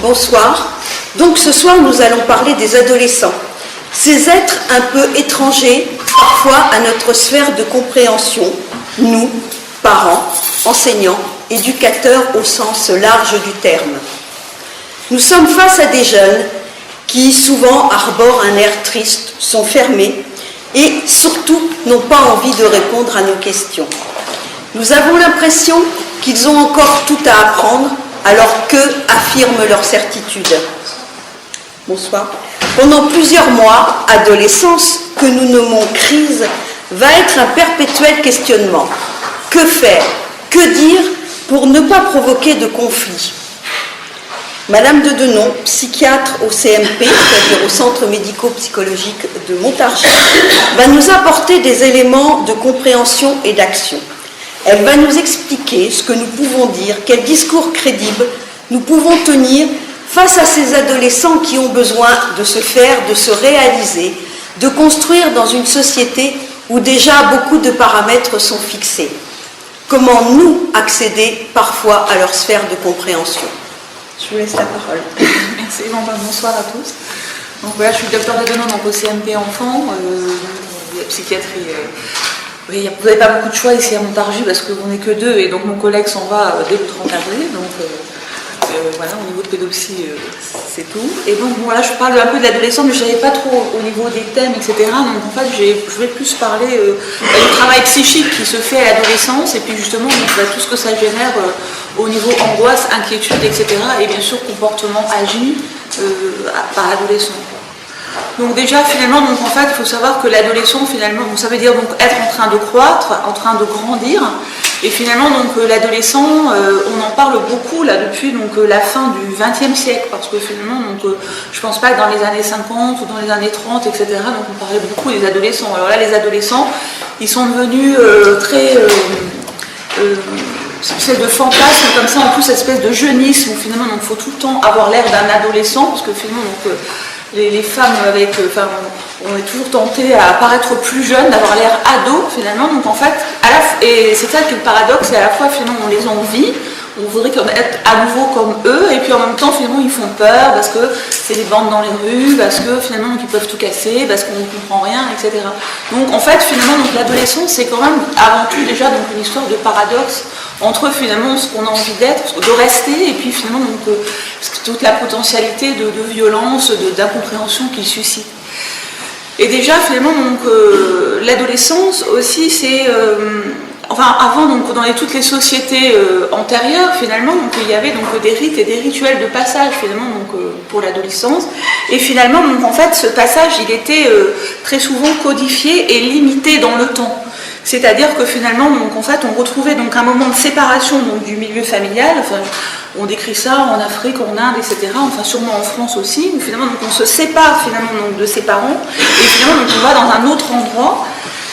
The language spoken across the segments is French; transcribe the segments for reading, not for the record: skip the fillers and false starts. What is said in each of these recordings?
Bonsoir. Donc ce soir, nous allons parler des adolescents. Ces êtres un peu étrangers, parfois à notre sphère de compréhension, nous, parents, enseignants, éducateurs au sens large du terme. Nous sommes face à des jeunes qui souvent arborent un air triste, sont fermés et surtout n'ont pas envie de répondre à nos questions. Nous avons l'impression qu'ils ont encore tout à apprendre, alors qu'eux affirment leur certitude. Bonsoir. Pendant plusieurs mois, adolescence, que nous nommons crise, va être un perpétuel questionnement. Que faire? Que dire pour ne pas provoquer de conflit? Madame de Denon, psychiatre au CMP, c'est-à-dire au Centre médico-psychologique de Montargis, va nous apporter des éléments de compréhension et d'action. Elle va nous expliquer ce que nous pouvons dire, quel discours crédible nous pouvons tenir face à ces adolescents qui ont besoin de se faire, de se réaliser, de construire dans une société où déjà beaucoup de paramètres sont fixés. Comment nous accéder parfois à leur sphère de compréhension? Je vous laisse la parole. Merci, bonsoir à tous. Donc voilà, je suis docteur de Denon au CMP enfant, psychiatrie. Oui, vous n'avez pas beaucoup de choix ici à Montargis parce qu'on n'est que deux et donc mon collègue s'en va dès le 30 avril. Donc voilà, au niveau de pédopsie, c'est tout. Et donc voilà, je parle un peu de l'adolescent, mais je ne savais pas trop au niveau des thèmes, etc. Donc en fait, je vais plus parler du travail psychique qui se fait à l'adolescence et puis justement tout ce que ça génère au niveau angoisse, inquiétude, etc. Et bien sûr, comportement agi par l'adolescent. Donc déjà, finalement, donc, en fait, il faut savoir que l'adolescent, finalement, donc, ça veut dire donc, être en train de croître, en train de grandir. Et finalement, donc, l'adolescent, on en parle beaucoup là, depuis donc, la fin du XXe siècle, parce que finalement, donc, je ne pense pas que dans les années 50 ou dans les années 30, etc., donc, on parlait beaucoup des adolescents. Alors là, les adolescents, ils sont devenus très... espèce de fantasme comme ça, en plus, cette espèce de jeunisme où finalement, il faut tout le temps avoir l'air d'un adolescent, parce que finalement, donc, les femmes avec, on est toujours tenté à paraître plus jeune, d'avoir l'air ado finalement. Donc en fait, et c'est ça qui est le paradoxe, c'est à la fois finalement on les envie, on voudrait être à nouveau comme eux, et puis en même temps finalement ils font peur parce que c'est des bandes dans les rues, parce que finalement donc, ils peuvent tout casser, parce qu'on ne comprend rien, etc. Donc en fait finalement donc, l'adolescence c'est quand même avant tout déjà donc, une histoire de paradoxe entre finalement ce qu'on a envie d'être, de rester, et puis finalement donc, toute la potentialité de violence, d'incompréhension qu'il suscite. Et déjà finalement donc, l'adolescence aussi c'est... Enfin, avant, donc, dans toutes les sociétés antérieures, finalement, donc, il y avait donc, des rites et des rituels de passage, finalement, donc, pour l'adolescence. Et finalement, donc, en fait, ce passage, il était très souvent codifié et limité dans le temps. C'est-à-dire que finalement, donc, en fait, on retrouvait donc, un moment de séparation donc, du milieu familial. Enfin, on décrit ça en Afrique, en Inde, etc. Enfin, sûrement en France aussi. Où, finalement, donc, on se sépare finalement donc, de ses parents. Et finalement, donc, on va dans un autre endroit.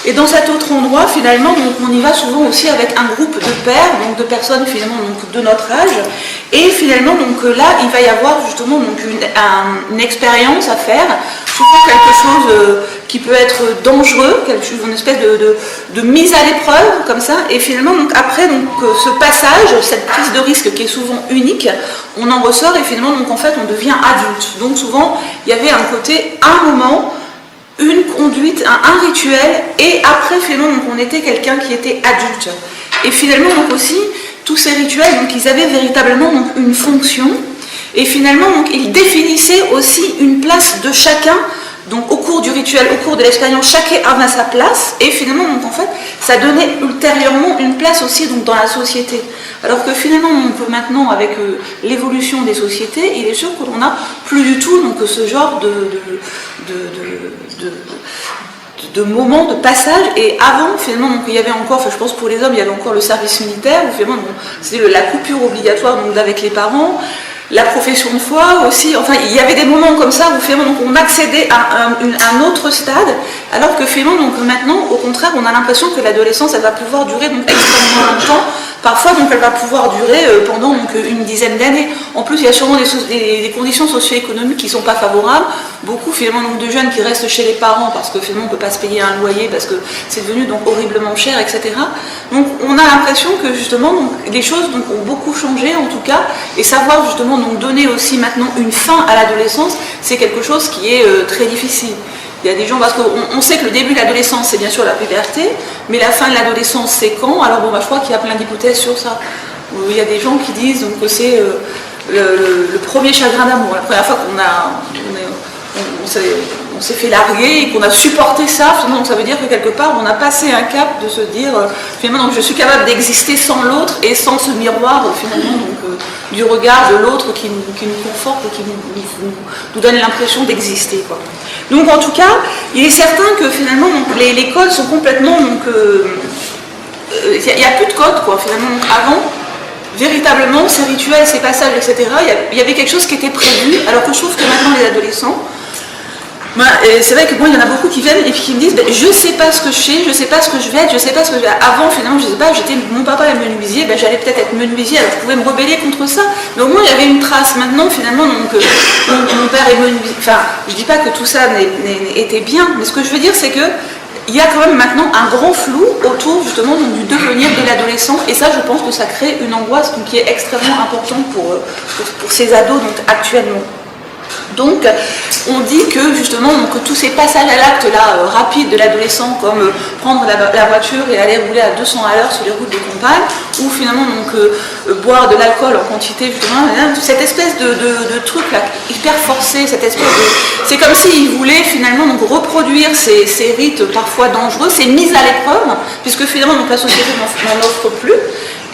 Et dans cet autre endroit, finalement, donc, on y va souvent aussi avec un groupe de pairs, donc de personnes finalement donc, de notre âge. Et finalement, donc, là, il va y avoir justement donc, une expérience à faire, souvent quelque chose qui peut être dangereux, une espèce de mise à l'épreuve, comme ça. Et finalement, donc, après donc, ce passage, cette prise de risque qui est souvent unique, on en ressort et finalement, donc, en fait, on devient adulte. Donc souvent, il y avait un côté, un moment, une conduite, un rituel, et après finalement donc, on était quelqu'un qui était adulte. Et finalement donc aussi tous ces rituels donc ils avaient véritablement donc, une fonction, et finalement donc ils définissaient aussi une place de chacun. Donc au cours du rituel, au cours de l'expérience, chacun avait sa place, et finalement donc en fait ça donnait ultérieurement une place aussi donc dans la société. Alors que finalement donc, maintenant avec l'évolution des sociétés, il est sûr que l'on n'a plus du tout donc ce genre de moments de passage. Et avant finalement donc, il y avait encore, enfin, je pense pour les hommes il y avait encore le service militaire où finalement donc, c'était la coupure obligatoire donc, avec les parents. La profession de foi aussi, enfin il y avait des moments comme ça où finalement donc, on accédait à un autre stade, alors que finalement donc, maintenant au contraire on a l'impression que l'adolescence elle va pouvoir durer donc, extrêmement longtemps, parfois donc elle va pouvoir durer pendant donc une dizaine d'années. En plus, il y a sûrement des conditions socio-économiques qui ne sont pas favorables. Beaucoup finalement donc, de jeunes qui restent chez les parents parce que finalement on ne peut pas se payer un loyer parce que c'est devenu donc horriblement cher, etc. Donc on a l'impression que justement donc, les choses donc, ont beaucoup changé en tout cas, et savoir justement donc donner aussi maintenant une fin à l'adolescence, c'est quelque chose qui est très difficile. Il y a des gens, parce qu'on sait que le début de l'adolescence c'est bien sûr la puberté, mais la fin de l'adolescence c'est quand? Alors bon, je crois qu'il y a plein d'hypothèses sur ça. Il y a des gens qui disent donc, que c'est le premier chagrin d'amour, la première fois on s'est fait larguer et qu'on a supporté ça, finalement, donc ça veut dire que quelque part on a passé un cap de se dire finalement donc, je suis capable d'exister sans l'autre et sans ce miroir finalement donc, du regard de l'autre qui nous conforte et qui nous donne l'impression d'exister, quoi. Donc en tout cas, il est certain que finalement donc, les codes sont complètement donc il n'y a plus de codes, quoi, finalement. Donc, avant, véritablement, ces rituels, ces passages, etc., il y avait quelque chose qui était prévu, alors que je trouve que maintenant les adolescents, c'est vrai que bon, il y en a beaucoup qui viennent et qui me disent je sais pas ce que je sais, je sais pas ce que je vais être, je sais pas ce que je vais être. Avant, finalement, je sais pas, mon papa est menuisier, j'allais peut-être être menuisier, alors je pouvais me rebeller contre ça, mais au moins il y avait une trace. Maintenant, finalement, donc, mon père est menuisier, enfin, je dis pas que tout ça était bien, mais ce que je veux dire, c'est que il y a quand même maintenant un grand flou autour justement donc, du devenir de l'adolescent, et ça, je pense que ça crée une angoisse donc, qui est extrêmement importante pour ces ados donc, actuellement. Donc, on dit que justement que tous ces passages à l'acte là rapides de l'adolescent, comme prendre la voiture et aller rouler à 200 à l'heure sur les routes des campagnes, ou finalement donc boire de l'alcool en quantité, justement, cette espèce de truc là hyper forcé, cette espèce de, c'est comme s'ils voulaient finalement donc reproduire ces rites parfois dangereux, ces mises à l'épreuve, puisque finalement donc la société n'en offre plus.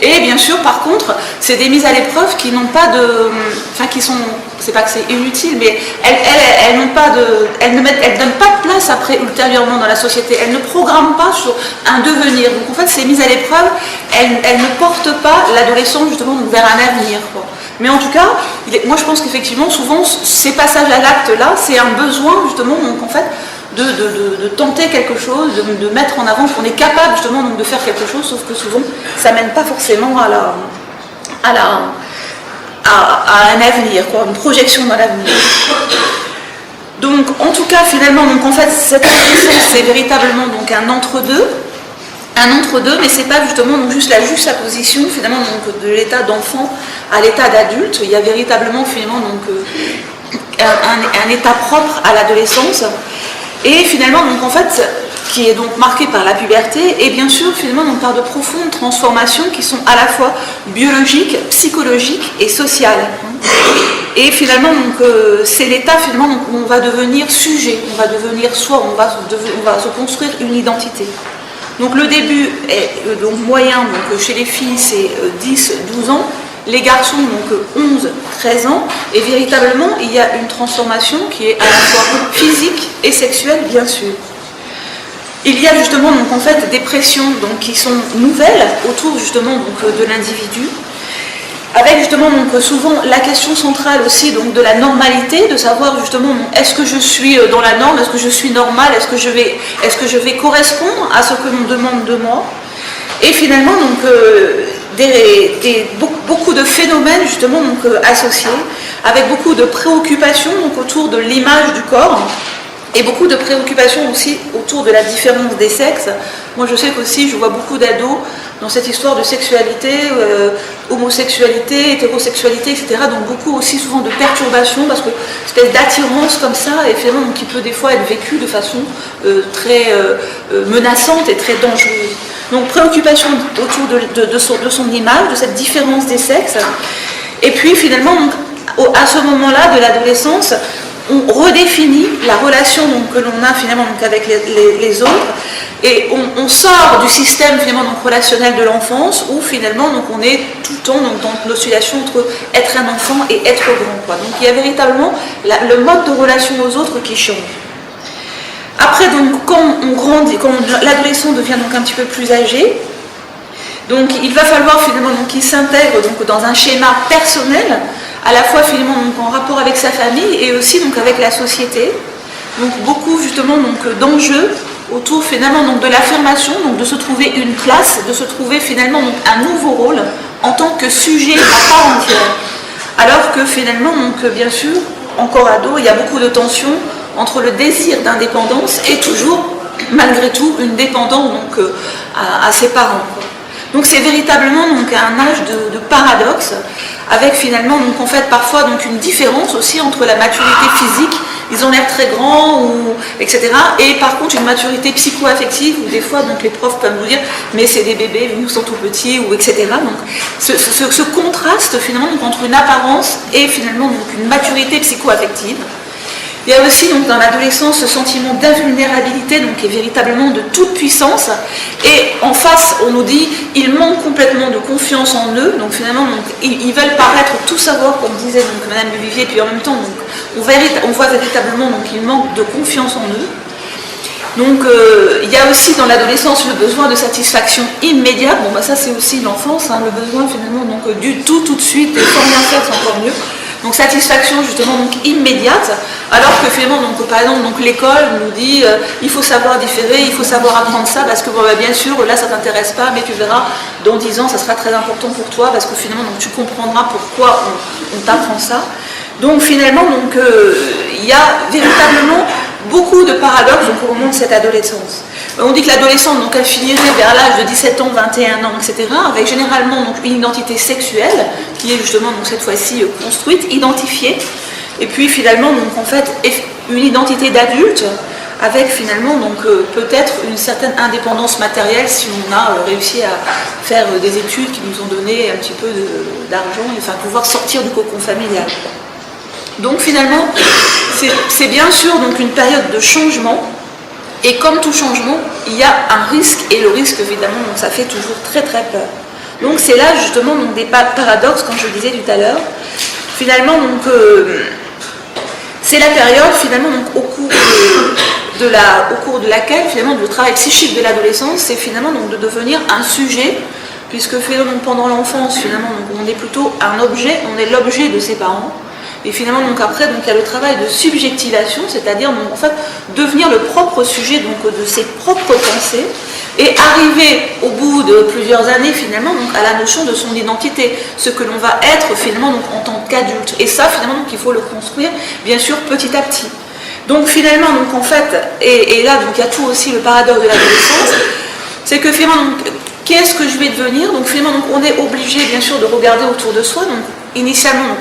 Et bien sûr, par contre, c'est des mises à l'épreuve qui n'ont pas de, enfin qui sont, c'est pas que c'est inutile, mais elles n'ont pas de, elles ne donnent pas de place après ultérieurement dans la société. Elles ne programment pas sur un devenir. Donc en fait, ces mises à l'épreuve, elles ne portent pas l'adolescent justement vers un avenir, quoi. Mais en tout cas, moi je pense qu'effectivement, souvent, ces passages à l'acte là, c'est un besoin justement, donc en fait, de tenter quelque chose, de mettre en avant qu'on est capable justement donc, de faire quelque chose, sauf que souvent ça mène pas forcément à un avenir, quoi, une projection dans l'avenir. Donc en tout cas finalement donc en fait cette adolescence c'est véritablement donc un entre-deux, mais c'est pas justement donc juste la juxtaposition finalement donc de l'état d'enfant à l'état d'adulte. Il y a véritablement finalement donc un état propre à l'adolescence. Et finalement, donc en fait, qui est donc marqué par la puberté, et bien sûr, finalement, donc par de profondes transformations qui sont à la fois biologiques, psychologiques et sociales. Et finalement, donc c'est l'état finalement donc, où on va devenir sujet, on va devenir soi, on va se construire une identité. Donc le début est donc moyen, donc chez les filles c'est 10-12 ans. Les garçons, donc 11-13 ans, et véritablement, il y a une transformation qui est à la fois physique et sexuelle, bien sûr. Il y a justement, donc en fait, des pressions donc, qui sont nouvelles autour justement donc, de l'individu, avec justement donc, souvent la question centrale aussi donc, de la normalité, de savoir justement est-ce que je suis dans la norme, est-ce que je suis normale, est-ce que je vais correspondre à ce que l'on demande de moi. Et finalement, donc, beaucoup de phénomènes justement donc, associés, avec beaucoup de préoccupations donc, autour de l'image du corps, et beaucoup de préoccupations aussi autour de la différence des sexes. Moi je sais qu'aussi je vois beaucoup d'ados dans cette histoire de sexualité, homosexualité, hétérosexualité, etc. Donc beaucoup aussi souvent de perturbations, parce que une espèce d'attirance comme ça, et finalement donc, qui peut des fois être vécue de façon très menaçante et très dangereuse. Donc préoccupation autour de son image, de cette différence des sexes. Et puis finalement, donc, à ce moment-là de l'adolescence, on redéfinit la relation donc, que l'on a finalement donc, avec les autres, et on sort du système finalement donc, relationnel de l'enfance, où finalement donc, on est tout le temps donc, dans l'oscillation entre être un enfant et être grand, quoi. Donc il y a véritablement le mode de relation aux autres qui change. Après, donc, quand on grandit, quand l'adolescent devient donc un petit peu plus âgé, donc il va falloir finalement donc, qu'il s'intègre donc, dans un schéma personnel, à la fois finalement donc, en rapport avec sa famille et aussi donc, avec la société. Donc beaucoup justement donc, d'enjeux autour finalement donc de l'affirmation, donc de se trouver une place, de se trouver finalement donc un nouveau rôle en tant que sujet à part entière. Alors que finalement, donc bien sûr, encore ado, il y a beaucoup de tensions entre le désir d'indépendance et toujours, malgré tout, une dépendance donc, à ses parents. Donc c'est véritablement donc, un âge de paradoxe, avec finalement donc, en fait, parfois donc, une différence aussi entre la maturité physique, ils ont l'air très grands, etc. Et par contre une maturité psycho-affective, où des fois donc, les profs peuvent nous dire mais c'est des bébés, ils sont tout petits, ou etc. Donc ce contraste finalement donc, entre une apparence et finalement donc, une maturité psycho-affective. Il y a aussi donc, dans l'adolescence ce sentiment d'invulnérabilité donc, qui est véritablement de toute puissance, et en face on nous dit ils manquent complètement de confiance en eux, donc finalement donc, ils veulent paraître tout savoir comme disait donc, Madame Levivier, puis en même temps donc, on voit véritablement qu'ils manquent de confiance en eux. Donc il y a aussi dans l'adolescence le besoin de satisfaction immédiate, bon bah ça c'est aussi l'enfance, hein, le besoin finalement donc, du tout de suite, et sans rien faire c'est encore mieux. Donc satisfaction justement donc immédiate, alors que finalement donc par exemple donc l'école nous dit il faut savoir différer, il faut savoir apprendre ça parce que bon, bah, bien sûr là ça t'intéresse pas, mais tu verras dans 10 ans ça sera très important pour toi parce que finalement donc tu comprendras pourquoi on t'apprend ça. Donc finalement donc il y a véritablement beaucoup de paradoxes donc, au moment de cette adolescence. On dit que l'adolescente, donc, elle finirait vers l'âge de 17 ans, 21 ans, etc., avec généralement donc, une identité sexuelle qui est justement donc, cette fois-ci construite, identifiée, et puis finalement donc, en fait, une identité d'adulte avec finalement donc, peut-être une certaine indépendance matérielle si on a réussi à faire des études qui nous ont donné un petit peu d'argent, et enfin pouvoir sortir du cocon familial. Donc finalement, c'est bien sûr donc, une période de changement. Et comme tout changement, il y a un risque, et le risque évidemment, donc, ça fait toujours très très peur. Donc c'est là justement donc, des paradoxes, comme je le disais tout à l'heure. Finalement, donc, c'est la période finalement donc, au cours de laquelle finalement le travail psychique de l'adolescence, c'est finalement donc, de devenir un sujet, puisque finalement pendant l'enfance, finalement donc, on est plutôt un objet, on est l'objet de ses parents. Et finalement, donc après, donc, il y a le travail de subjectivation, c'est-à-dire donc, en fait, devenir le propre sujet donc, de ses propres pensées et arriver au bout de plusieurs années finalement donc, à la notion de son identité, ce que l'on va être finalement donc, en tant qu'adulte. Et ça, finalement, donc, il faut le construire, bien sûr, petit à petit. Donc finalement, donc, en fait, et là, donc, il y a tout aussi le paradoxe de l'adolescence, c'est que finalement, donc, qu'est-ce que je vais devenir? Donc finalement, donc, on est obligé, bien sûr, de regarder autour de soi. Donc, initialement, donc,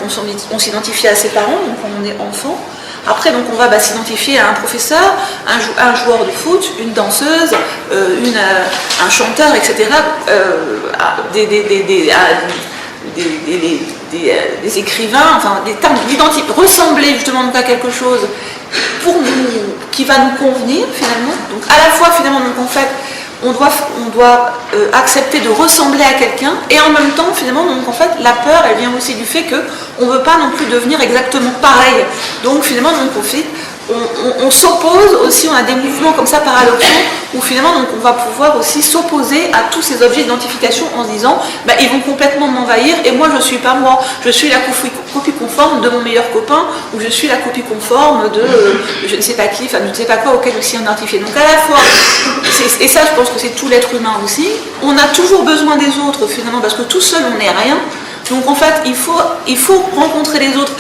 on s'identifie à ses parents, donc quand on est enfant. Après, donc, on va s'identifier à un professeur, un joueur de foot, une danseuse, un chanteur, etc. Des écrivains, enfin des termes d'identité, ressembler justement donc, à quelque chose pour nous, qui va nous convenir finalement. Donc à la fois finalement, donc, en fait, on doit accepter de ressembler à quelqu'un, et en même temps finalement donc en fait la peur elle vient aussi du fait qu'on ne veut pas non plus devenir exactement pareil. Donc finalement donc on s'oppose aussi, on a des mouvements comme ça paradoxaux où finalement donc, on va pouvoir aussi s'opposer à tous ces objets d'identification en se disant bah, ils vont complètement m'envahir et moi je ne suis pas moi, je suis la copie conforme de mon meilleur copain, ou je suis la copie conforme de je ne sais pas qui, enfin je ne sais pas quoi auquel aussi on identifie. Donc à la fois, et ça je pense que c'est tout l'être humain aussi, on a toujours besoin des autres finalement parce que tout seul on n'est rien. Donc en fait, il faut rencontrer les autres,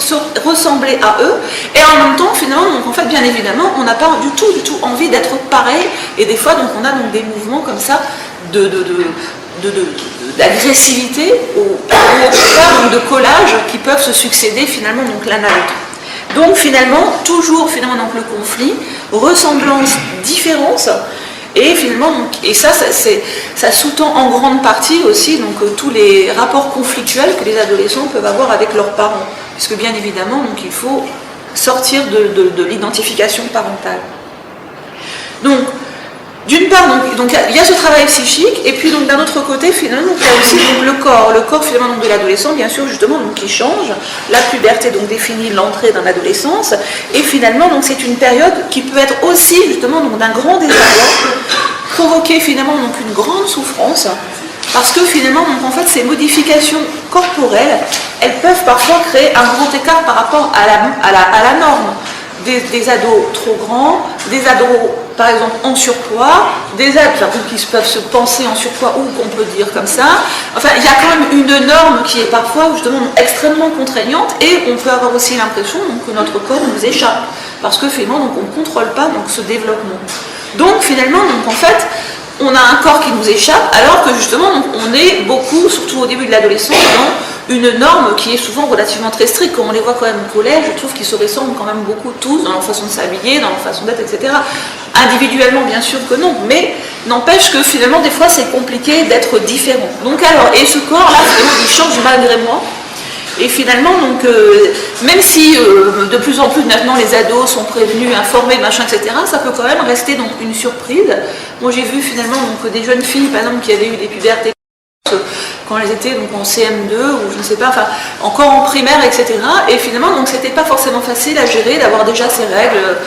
ressembler à eux, et en même temps, finalement, donc en fait, bien évidemment, on n'a pas du tout envie d'être pareil, et des fois, donc on a donc des mouvements comme ça d'agressivité ou de collage qui peuvent se succéder finalement donc l'un à l'autre. Donc finalement, toujours finalement donc le conflit, ressemblance, différence. Et finalement, donc, et ça sous-tend en grande partie aussi donc, tous les rapports conflictuels que les adolescents peuvent avoir avec leurs parents. Puisque bien évidemment, donc, il faut sortir de l'identification parentale. Donc, d'une part, donc, il y a ce travail psychique, et puis donc, d'un autre côté, finalement, donc, il y a aussi donc, le corps finalement, donc, de l'adolescent, bien sûr, justement, donc, qui change. La puberté donc, définit l'entrée dans l'adolescence, et finalement, donc, c'est une période qui peut être aussi, justement, donc, d'un grand désarroi, provoquer finalement donc, une grande souffrance, parce que finalement, donc, en fait, ces modifications corporelles, elles peuvent parfois créer un grand écart par rapport à la norme. des ados trop grands, des ados par exemple en surpoids, des ados qui peuvent se penser en surpoids ou qu'on peut dire comme ça. Enfin, il y a quand même une norme qui est parfois justement extrêmement contraignante et on peut avoir aussi l'impression que notre corps nous échappe parce que finalement donc, on ne contrôle pas donc, ce développement. Donc finalement, donc, en fait, on a un corps qui nous échappe alors que justement donc, on est beaucoup, surtout au début de l'adolescence, dans une norme qui est souvent relativement très stricte. Quand on les voit quand même au collège, je trouve qu'ils se ressemblent quand même beaucoup tous dans leur façon de s'habiller, dans leur façon d'être, etc. Individuellement, bien sûr que non, mais n'empêche que finalement, des fois, c'est compliqué d'être différent. Donc alors, et ce corps-là, finalement, il change malgré moi. Et finalement, donc, même si de plus en plus maintenant les ados sont prévenus, informés, machin, etc., ça peut quand même rester donc une surprise. Moi, j'ai vu finalement donc, des jeunes filles, par exemple, qui avaient eu des pubertés quand elles étaient donc en CM2 ou je ne sais pas, enfin encore en primaire, etc. Et finalement, donc c'était pas forcément facile à gérer d'avoir déjà ces règles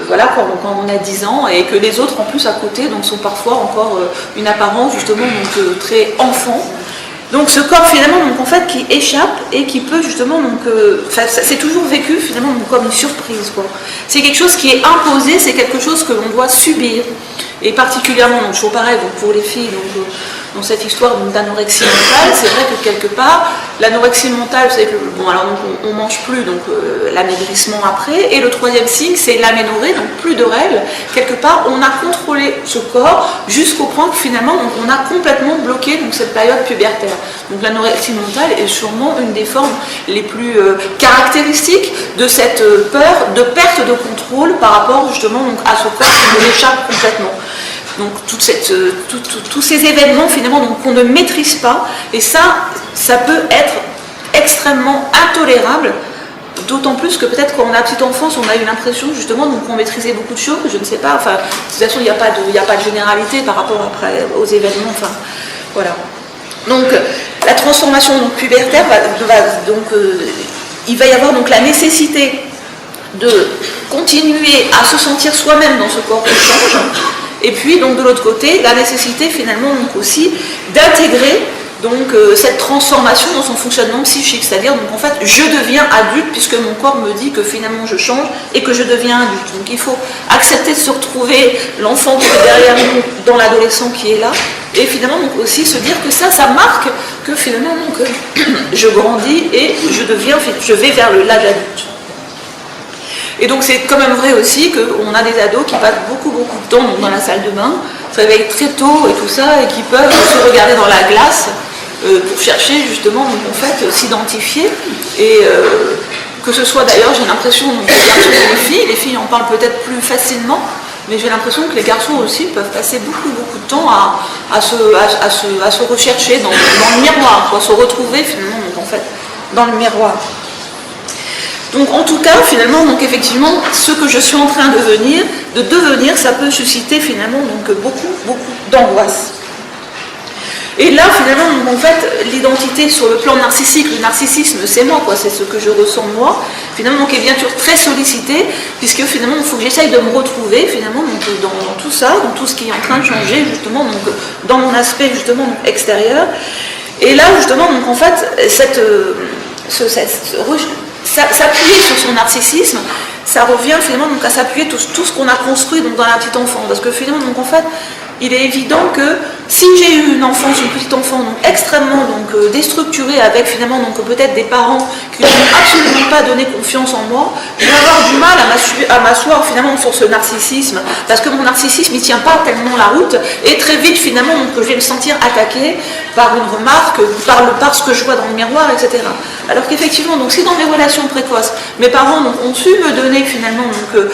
voilà quand on a 10 ans et que les autres en plus à côté donc sont parfois encore une apparence justement donc très enfant. Donc ce corps finalement donc en fait qui échappe et qui peut justement donc c'est toujours vécu finalement donc, comme une surprise quoi. C'est quelque chose qui est imposé, c'est quelque chose que l'on doit subir et particulièrement donc toujours pareil donc pour les filles donc dans cette histoire d'anorexie mentale, c'est vrai que quelque part l'anorexie mentale c'est que bon alors donc on mange plus donc l'amaigrissement après et le troisième signe c'est l'aménorrhée donc plus de règles, quelque part on a contrôlé ce corps jusqu'au point que finalement donc, on a complètement bloqué donc cette période pubertaire. Donc l'anorexie mentale est sûrement une des formes les plus caractéristiques de cette peur de perte de contrôle par rapport justement donc, à ce corps qui nous échappe complètement. Donc tous ces événements finalement donc, qu'on ne maîtrise pas et ça peut être extrêmement intolérable, d'autant plus que peut-être quand on a petite enfance on a eu l'impression justement donc, qu'on maîtrisait beaucoup de choses, je ne sais pas, enfin de toute façon il n'y a pas de généralité par rapport après aux événements, enfin voilà. Donc la transformation donc, pubertaire il va y avoir donc la nécessité de continuer à se sentir soi-même dans ce corps qui change. Et puis donc de l'autre côté, la nécessité finalement donc aussi d'intégrer donc cette transformation dans son fonctionnement psychique, c'est-à-dire donc en fait je deviens adulte puisque mon corps me dit que finalement je change et que je deviens adulte. Donc il faut accepter de se retrouver l'enfant qui est derrière nous dans l'adolescent qui est là et finalement donc aussi se dire que ça marque que finalement donc, je grandis et je vais vers l'âge adulte. Et donc c'est quand même vrai aussi qu'on a des ados qui passent beaucoup de temps dans la salle de bain, se réveillent très tôt et tout ça, et qui peuvent se regarder dans la glace pour chercher justement donc, en fait s'identifier. Et que ce soit d'ailleurs, j'ai l'impression, donc, les garçons et les filles en parlent peut-être plus facilement, mais j'ai l'impression que les garçons aussi peuvent passer beaucoup de temps à se rechercher dans le miroir, à se retrouver finalement donc, en fait, dans le miroir. Donc en tout cas, finalement, donc effectivement, ce que je suis en train de devenir, ça peut susciter finalement donc beaucoup d'angoisse. Et là, finalement, donc, en fait, l'identité sur le plan narcissique, le narcissisme, c'est moi, quoi, c'est ce que je ressens moi, finalement, donc, est bien sûr très sollicité, puisque finalement, il faut que j'essaye de me retrouver, finalement, donc, dans tout ça, dans tout ce qui est en train de changer, justement, donc, dans mon aspect, justement, donc, extérieur. Et là, justement, donc, en fait, s'appuyer sur son narcissisme, ça revient finalement donc à s'appuyer tout ce qu'on a construit donc dans la petite enfance. Parce que finalement, donc en fait, il est évident que si j'ai eu une petite enfance donc extrêmement donc déstructurée, avec finalement donc peut-être des parents qui ne m'ont absolument pas donné confiance en moi, je vais avoir du mal à m'asseoir finalement sur ce narcissisme, parce que mon narcissisme il tient pas tellement la route, et très vite finalement donc, je vais me sentir attaquée par une remarque, par ce que je vois dans le miroir, etc. Alors qu'effectivement, donc si dans mes relations précoces, mes parents donc, ont su me donner finalement donc,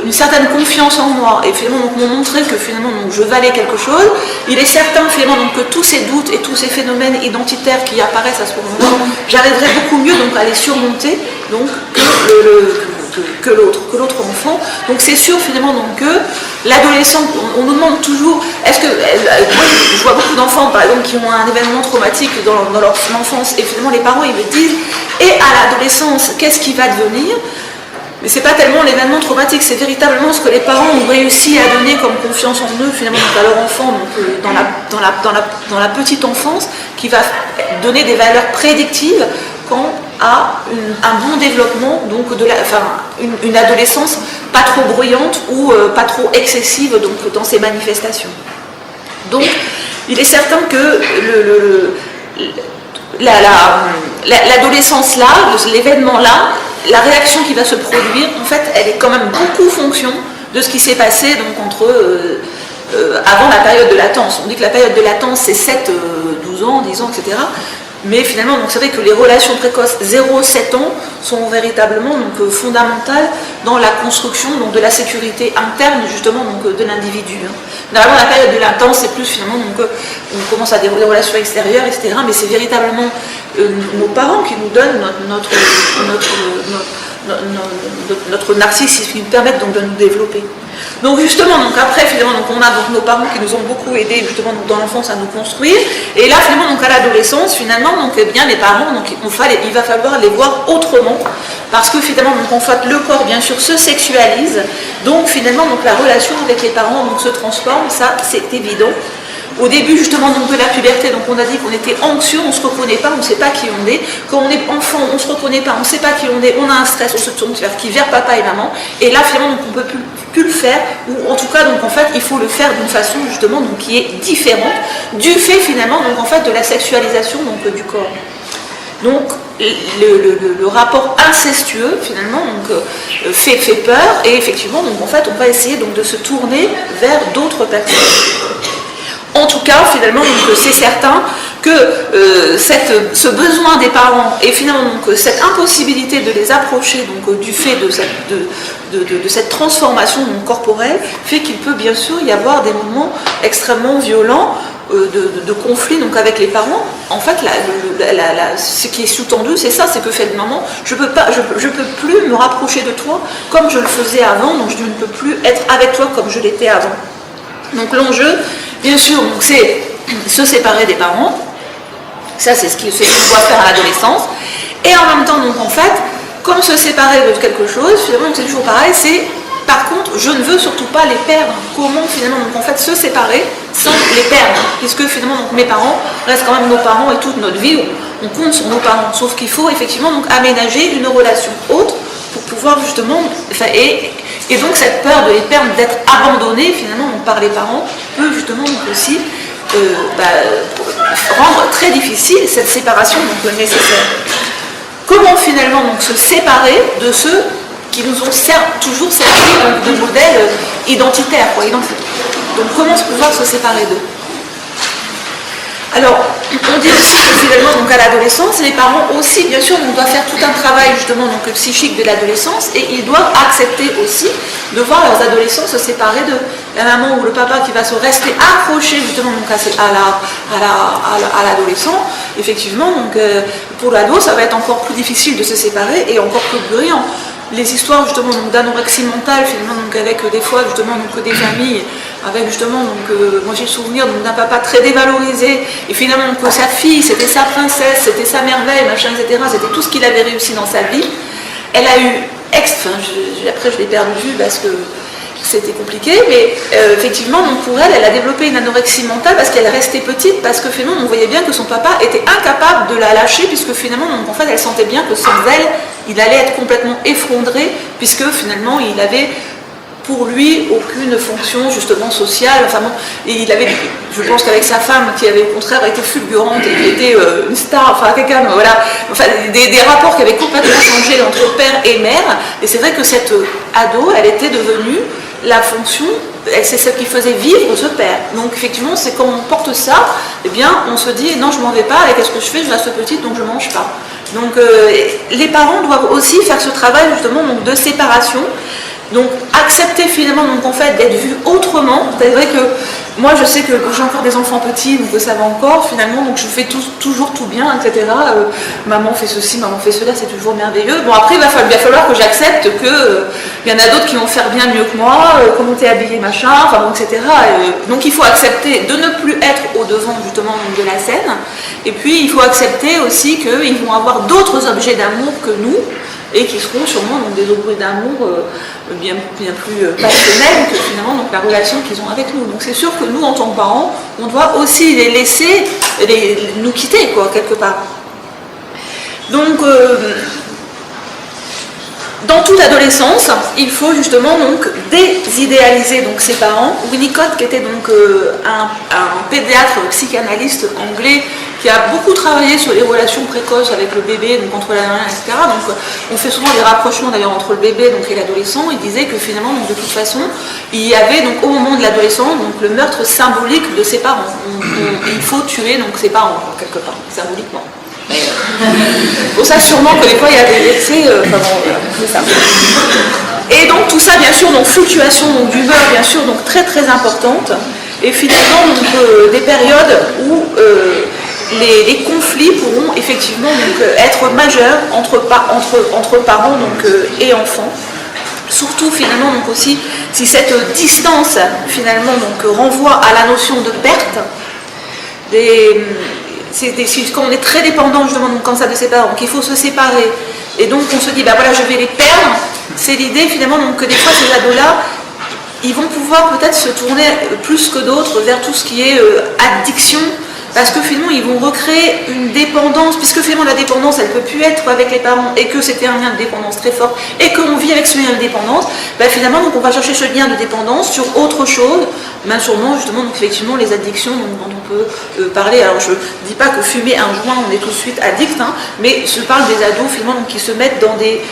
une certaine confiance en moi, et finalement donc, m'ont montré que finalement donc, je valais quelque chose, il est certain finalement donc, que tous ces doutes et tous ces phénomènes identitaires qui apparaissent à ce moment-là, j'arriverai beaucoup mieux donc, à les surmonter donc, que l'autre enfant. Donc c'est sûr finalement donc, que l'adolescent, on nous demande toujours, est-ce que, moi je vois beaucoup d'enfants par exemple qui ont un événement traumatique dans leur enfance, et finalement les parents ils me disent, et à l'adolescence, qu'est-ce qui va devenir ? Mais c'est pas tellement l'événement traumatique, c'est véritablement ce que les parents ont réussi à donner comme confiance en eux, finalement, à leur enfant, donc, dans la petite enfance, qui va donner des valeurs prédictives quand, à un bon développement, donc une adolescence pas trop bruyante ou pas trop excessive donc, dans ses manifestations. Donc, il est certain que l'adolescence là, l'événement là, la réaction qui va se produire, en fait, elle est quand même beaucoup fonction de ce qui s'est passé donc, entre avant la période de latence. On dit que la période de latence c'est 7, 12 ans, 10 ans, etc. Mais finalement, donc c'est vrai que les relations précoces 0-7 ans sont véritablement donc, fondamentales dans la construction donc, de la sécurité interne justement donc, de l'individu. Normalement, la période de latence, c'est plus finalement donc, on commence à des relations extérieures, etc. Mais c'est véritablement nos parents qui nous donnent notre narcissisme, qui nous permettent donc, de nous développer. Donc justement, donc après finalement, donc on a donc nos parents qui nous ont beaucoup aidés justement donc, dans l'enfance à nous construire. Et là finalement donc à l'adolescence, finalement donc eh bien les parents donc il va falloir les voir autrement parce que finalement donc en fait le corps bien sûr se sexualise. Donc finalement donc la relation avec les parents donc se transforme, ça c'est évident. Au début justement donc, de la puberté, donc on a dit qu'on était anxieux, on ne se reconnaît pas, on ne sait pas qui on est. Quand on est enfant, on ne se reconnaît pas, on ne sait pas qui on est, on a un stress, on se tourne vers papa et maman. Et là finalement donc, on ne peut plus le faire, ou en tout cas donc en fait il faut le faire d'une façon justement donc, qui est différente du fait finalement donc en fait de la sexualisation donc, du corps. Donc le rapport incestueux finalement donc, fait peur et effectivement donc en fait on va essayer donc de se tourner vers d'autres personnes. En tout cas, finalement, c'est certain que ce besoin des parents et finalement donc, cette impossibilité de les approcher donc, du fait de cette transformation donc, corporelle fait qu'il peut bien sûr y avoir des moments extrêmement violents de conflit donc, avec les parents. En fait, ce qui est sous-tendu, c'est ça, c'est que finalement, je peux plus me rapprocher de toi comme je le faisais avant, donc je ne peux plus être avec toi comme je l'étais avant. Donc l'enjeu, bien sûr, c'est se séparer des parents. Ça, c'est ce qu'on doit faire à l'adolescence. Et en même temps, donc en fait, comme se séparer de quelque chose, finalement, c'est toujours pareil. C'est, par contre, je ne veux surtout pas les perdre. Comment finalement, donc en fait, se séparer sans les perdre, puisque finalement, donc mes parents restent quand même nos parents et toute notre vie, on compte sur nos parents. Sauf qu'il faut effectivement donc aménager une relation autre pour pouvoir justement, et donc cette peur de les perdre, d'être abandonné finalement par les parents, peut justement donc aussi rendre très difficile cette séparation donc nécessaire. Comment finalement donc se séparer de ceux qui nous ont toujours servi de modèle identitaire, Donc comment pouvoir se séparer d'eux? Alors, on dit aussi que finalement, donc à l'adolescence, les parents aussi, bien sûr, on doit faire tout un travail justement donc, psychique de l'adolescence et ils doivent accepter aussi de voir leurs adolescents se séparer de la maman ou le papa qui va se rester accroché justement donc, à l'adolescent. Effectivement, donc, pour l'ado, ça va être encore plus difficile de se séparer et encore plus bruyant. Les histoires justement d'anorexie mentale finalement donc avec des fois justement donc des familles avec justement donc moi j'ai le souvenir d'un papa très dévalorisé et finalement donc, sa fille c'était sa princesse, c'était sa merveille machin etc, c'était tout ce qu'il avait réussi dans sa vie. Elle a eu après je l'ai perdu parce que c'était compliqué, mais effectivement donc pour elle a développé une anorexie mentale parce qu'elle restait petite, parce que finalement on voyait bien que son papa était incapable de la lâcher, puisque finalement donc, en fait elle sentait bien que sans elle il allait être complètement effondré, puisque finalement il avait pour lui aucune fonction justement sociale, enfin bon, et il avait, je pense qu'avec sa femme qui avait au contraire été fulgurante et qui était une star, enfin quelqu'un, voilà, enfin des rapports qui avaient complètement changé entre père et mère, et c'est vrai que cette ado, elle était devenue la fonction, c'est ce qui faisait vivre ce père. Donc effectivement, c'est quand on porte ça, eh bien on se dit non je m'en vais pas, et qu'est-ce que je fais? Je reste petite donc je mange pas. Donc les parents doivent aussi faire ce travail justement donc, de séparation. Donc accepter finalement donc, en fait, d'être vu autrement. C'est vrai que moi je sais que j'ai encore des enfants petits, donc ça va encore finalement, donc je fais toujours tout bien, etc. Maman fait ceci, maman fait cela, c'est toujours merveilleux. Bon après il va falloir que j'accepte que il y en a d'autres qui vont faire bien mieux que moi, comment t'es habillé, machin, enfin bon, etc. Donc il faut accepter de ne plus être au devant justement de la scène. Et puis il faut accepter aussi qu'ils vont avoir d'autres objets d'amour que nous, et qui seront sûrement donc, des objets d'amour bien plus passionnels que finalement donc, la relation qu'ils ont avec nous. Donc c'est sûr que nous, en tant que parents, on doit aussi les laisser nous quitter, quoi, quelque part. Donc, dans toute adolescence, il faut justement donc désidéaliser donc ses parents. Winnicott, qui était donc un pédiatre psychanalyste anglais, qui a beaucoup travaillé sur les relations précoces avec le bébé, donc entre la mère, etc. Donc, on fait souvent des rapprochements d'ailleurs entre le bébé donc, et l'adolescent. Il disait que finalement, donc, de toute façon, il y avait donc au moment de l'adolescence donc le meurtre symbolique de ses parents. Il faut tuer donc ses parents quelque part, symboliquement. Pour ça, sûrement que des fois il y a des excès. C'est ça. Et donc tout ça, bien sûr, donc fluctuation donc, d'humeur, bien sûr, donc très très importante. Et finalement, donc, des périodes où les conflits pourront effectivement donc, être majeurs entre parents donc, et enfants. Surtout finalement donc aussi si cette distance finalement donc renvoie à la notion de perte. Quand on est très dépendant justement donc, comme ça de ses parents, qu'il faut se séparer, et donc on se dit bah voilà je vais les perdre, c'est l'idée finalement donc, que des fois ces ados-là, ils vont pouvoir peut-être se tourner plus que d'autres vers tout ce qui est addiction, parce que finalement ils vont recréer une dépendance, puisque finalement la dépendance elle ne peut plus être avec les parents et que c'était un lien de dépendance très fort et qu'on vit avec ce lien de dépendance, ben finalement donc on va chercher ce lien de dépendance sur autre chose, ben sûrement justement donc effectivement les addictions dont on peut parler. Alors je ne dis pas que fumer un joint on est tout de suite addict, hein, mais je parle des ados finalement donc, qui se mettent dans des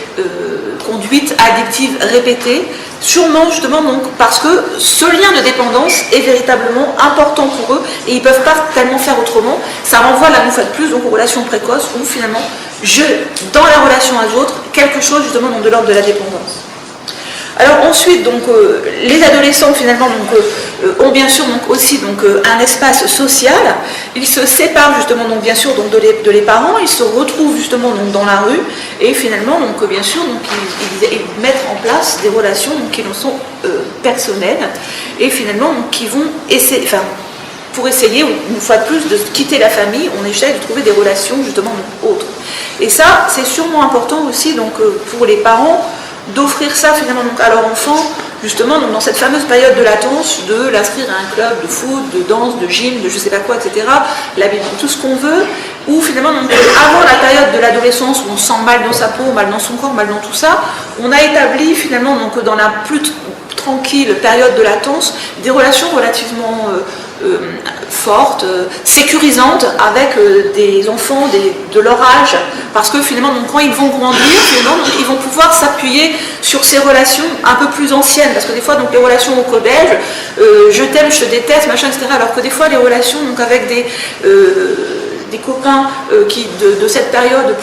conduites addictives répétées, sûrement justement donc parce que ce lien de dépendance est véritablement important pour eux et ils ne peuvent pas tellement faire autrement. Ça renvoie là une fois de plus donc aux relations précoces où finalement dans la relation à l'autre quelque chose justement donc, de l'ordre de la dépendance. Alors ensuite donc les adolescents finalement donc, ont bien sûr donc, aussi donc, un espace social. Ils se séparent justement donc bien sûr donc, de les parents, ils se retrouvent justement donc, dans la rue et finalement donc bien sûr donc, ils mettent en place des relations donc, qui leur sont personnelles et finalement donc, qui vont essayer, pour essayer une fois de plus de quitter la famille, on essaie de trouver des relations justement donc, autres. Et ça c'est sûrement important aussi donc pour les parents d'offrir ça finalement donc, à leur enfant, justement donc, dans cette fameuse période de latence, de l'inscrire à un club de foot, de danse, de gym, de je sais pas quoi, etc., tout ce qu'on veut, ou finalement donc, avant la période de l'adolescence où on se sent mal dans sa peau, mal dans son corps, mal dans tout ça, on a établi finalement donc, dans la plus tranquille période de latence des relations relativement fortes, sécurisantes avec des enfants de leur âge, parce que finalement donc, quand ils vont grandir, finalement, donc, ils vont pouvoir s'appuyer sur ces relations un peu plus anciennes, parce que des fois donc, les relations au collège, je t'aime, je te déteste, machin, etc., alors que des fois les relations donc, avec des copains qui de cette période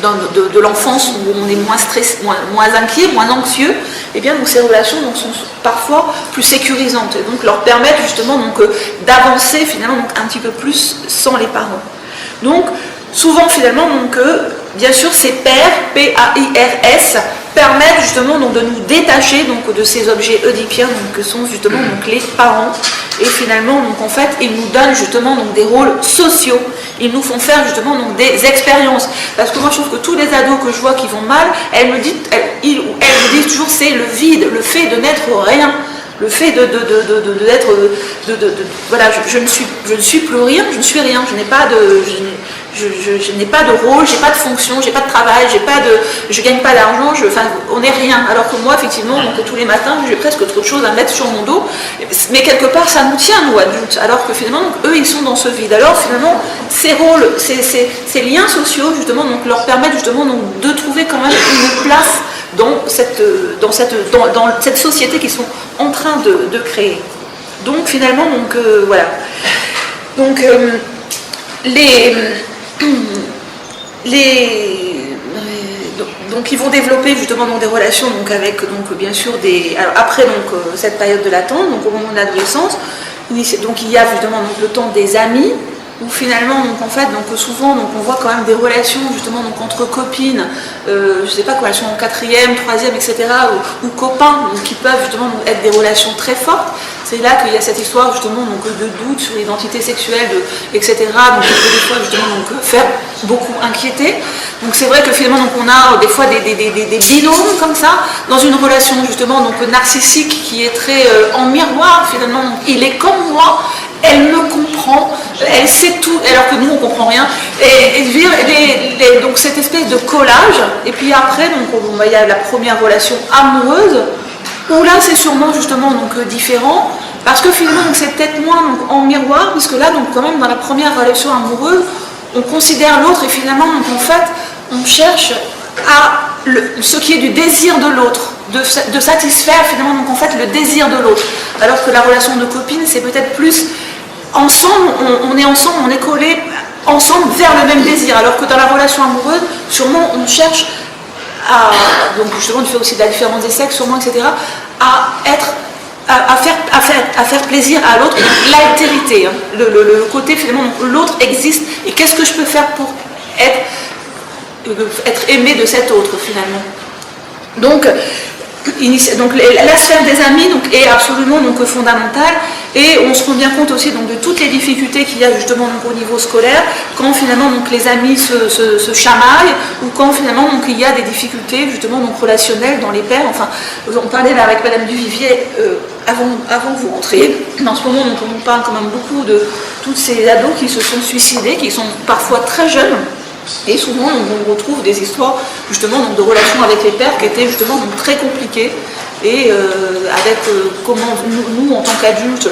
de l'enfance où on est moins stressé, moins inquiet, moins anxieux, et bien donc ces relations donc, sont parfois plus sécurisantes et donc leur permettent justement donc d'avancer finalement donc, un petit peu plus sans les parents. Donc souvent finalement donc bien sûr ces pairs, P-A-I-R-S, permettent justement donc, de nous détacher donc, de ces objets oedipiens donc, que sont justement donc, les parents. Et finalement, donc, en fait, ils nous donnent justement donc, des rôles sociaux. Ils nous font faire justement donc, des expériences. Parce que moi, je trouve que tous les ados que je vois qui vont mal, ils ou elles me disent toujours c'est le vide, le fait de n'être rien. Le fait d'être, voilà, je ne suis plus rien, je ne suis rien, je n'ai pas de rôle, j'ai pas de fonction, j'ai pas de travail, je gagne pas d'argent, on n'est rien. Alors que moi, effectivement, donc, tous les matins, j'ai presque trop de choses à mettre sur mon dos. Mais quelque part, ça nous tient, nous, adultes. Alors que finalement, donc, eux, ils sont dans ce vide. Alors finalement, ces rôles, ces liens sociaux, justement, donc, leur permettent justement donc, de trouver quand même une place dans cette société qu'ils sont en train de créer. Donc finalement, donc, voilà. Donc donc ils vont développer justement donc, des relations donc, avec donc, bien sûr alors, après donc, cette période de latence, donc au moment de l'adolescence, donc il y a justement donc, le temps des amis, où finalement, donc en fait, donc souvent, donc on voit quand même des relations justement donc entre copines, je sais pas quoi, elles sont en 4e, 3e, etc., ou copains, donc, qui peuvent justement donc, être des relations très fortes. C'est là qu'il y a cette histoire justement donc de doute sur l'identité sexuelle, etc. Donc qui peut des fois justement donc faire beaucoup inquiéter. Donc c'est vrai que finalement donc on a des fois des binômes comme ça dans une relation justement donc narcissique qui est très en miroir finalement. Donc, il est comme moi. elle me comprend, elle sait tout, alors que nous on comprend rien. Donc cette espèce de collage, et puis après, donc, il y a la première relation amoureuse, où là c'est sûrement justement donc, différent, parce que finalement donc, c'est peut-être moins donc, en miroir, puisque là donc quand même dans la première relation amoureuse, on considère l'autre et finalement donc, en fait on cherche à ce qui est du désir de l'autre, de satisfaire finalement donc en fait le désir de l'autre, alors que la relation de copine c'est peut-être plus ensemble, on est ensemble, on est collés ensemble vers le même désir, alors que dans la relation amoureuse sûrement on cherche à, donc justement tu fais aussi de la différence des sexes sûrement etc, à faire plaisir à l'autre, l'altérité, hein, le côté finalement l'autre existe et qu'est-ce que je peux faire pour être aimé de cet autre finalement. Donc la sphère des amis donc, est absolument donc, fondamentale et on se rend bien compte aussi donc, de toutes les difficultés qu'il y a justement donc, au niveau scolaire quand finalement donc, les amis se chamaillent ou quand finalement donc, il y a des difficultés justement donc, relationnelles dans les pairs. Enfin, on parlait là avec Madame Duvivier avant que vous rentriez. En ce moment donc, on parle quand même beaucoup de tous ces ados qui se sont suicidés, qui sont parfois très jeunes. Et souvent, on retrouve des histoires justement donc, de relations avec les pères qui étaient justement donc, très compliquées. Et avec comment nous, en tant qu'adultes,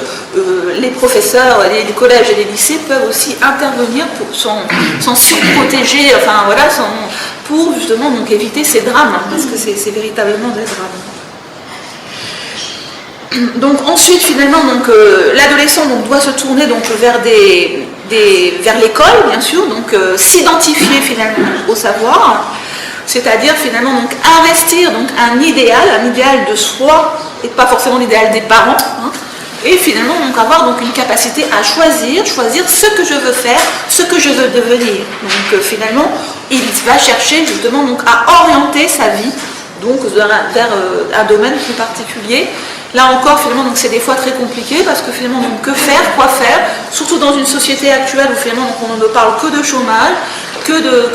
les professeurs, les collèges et les lycées peuvent aussi intervenir pour s'en surprotéger, enfin voilà, pour justement donc, éviter ces drames, hein, parce que c'est véritablement des drames. Donc ensuite finalement donc l'adolescent donc doit se tourner donc vers vers l'école bien sûr, donc s'identifier finalement au savoir, c'est-à-dire finalement donc investir donc un idéal de soi et pas forcément l'idéal des parents, hein, et finalement donc avoir donc une capacité à choisir ce que je veux faire, ce que je veux devenir. Donc finalement il va chercher justement donc à orienter sa vie donc vers un domaine plus particulier. Là encore, finalement, donc c'est des fois très compliqué parce que finalement, donc, que faire, quoi faire, surtout dans une société actuelle où finalement donc, on ne parle que de chômage, que de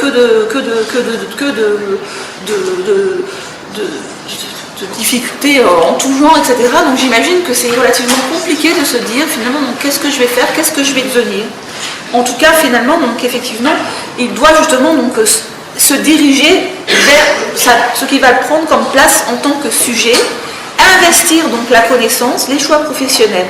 difficultés en tout genre, etc. Donc j'imagine que c'est relativement compliqué de se dire finalement donc, qu'est-ce que je vais faire, qu'est-ce que je vais devenir. En tout cas, finalement, donc effectivement, il doit justement donc se diriger vers ce qui va le prendre comme place en tant que sujet. Investir donc la connaissance, les choix professionnels,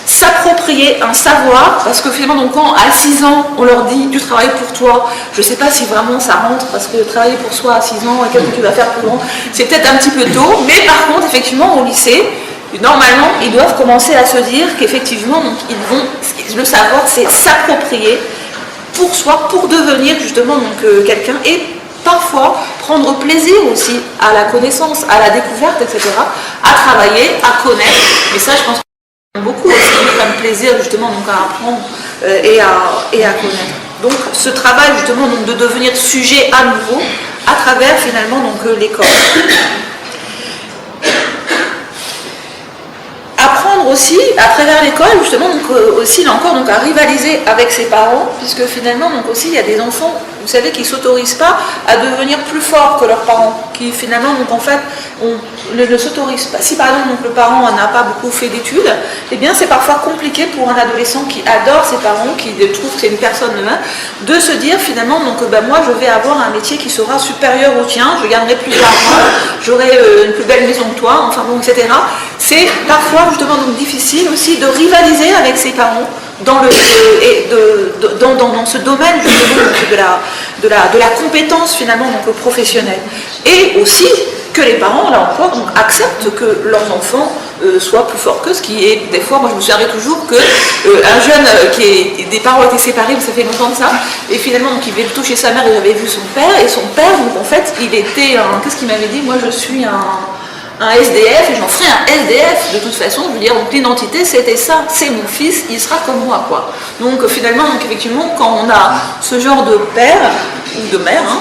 s'approprier un savoir, parce que finalement donc quand à 6 ans on leur dit tu travailles pour toi, je ne sais pas si vraiment ça rentre, parce que travailler pour soi à 6 ans et qu'est-ce que tu vas faire plus grand, c'est peut-être un petit peu tôt, mais par contre effectivement au lycée, normalement ils doivent commencer à se dire qu'effectivement donc, le savoir c'est s'approprier pour soi, pour devenir justement donc quelqu'un et parfois prendre plaisir aussi à la connaissance, à la découverte, etc., à travailler, à connaître. Et ça, je pense qu'on a beaucoup aussi comme plaisir justement donc, à apprendre et à connaître. Donc ce travail justement donc, de devenir sujet à nouveau à travers finalement donc, l'école. Apprendre aussi à travers l'école justement donc, aussi là encore donc, à rivaliser avec ses parents, puisque finalement donc, aussi il y a des enfants, vous savez, qui ne s'autorisent pas à devenir plus forts que leurs parents, qui finalement donc en fait ne s'autorisent pas. Si par exemple donc, le parent n'a pas beaucoup fait d'études, eh bien c'est parfois compliqué pour un adolescent qui adore ses parents, qui trouve que c'est une personne humaine, de se dire finalement donc moi je vais avoir un métier qui sera supérieur au tien, je gagnerai plus d'argent, j'aurai une plus belle maison que toi, enfin bon, etc. C'est parfois justement donc difficile aussi de rivaliser avec ses parents dans ce domaine justement de la compétence finalement donc professionnelle, et aussi que les parents là encore donc, acceptent que leurs enfants soient plus forts qu'eux, ce qui est des fois, moi je me souviens toujours que un jeune des parents étaient séparés, ça fait longtemps de ça, et finalement donc, il vivait plutôt chez sa mère, il avait vu son père, et son père donc en fait il était qu'est-ce qu'il m'avait dit, moi je suis un SDF et j'en ferai un SDF de toute façon, je veux dire, donc l'identité c'était ça, c'est mon fils, il sera comme moi quoi. Donc finalement, donc effectivement, quand on a ce genre de père ou de mère, hein,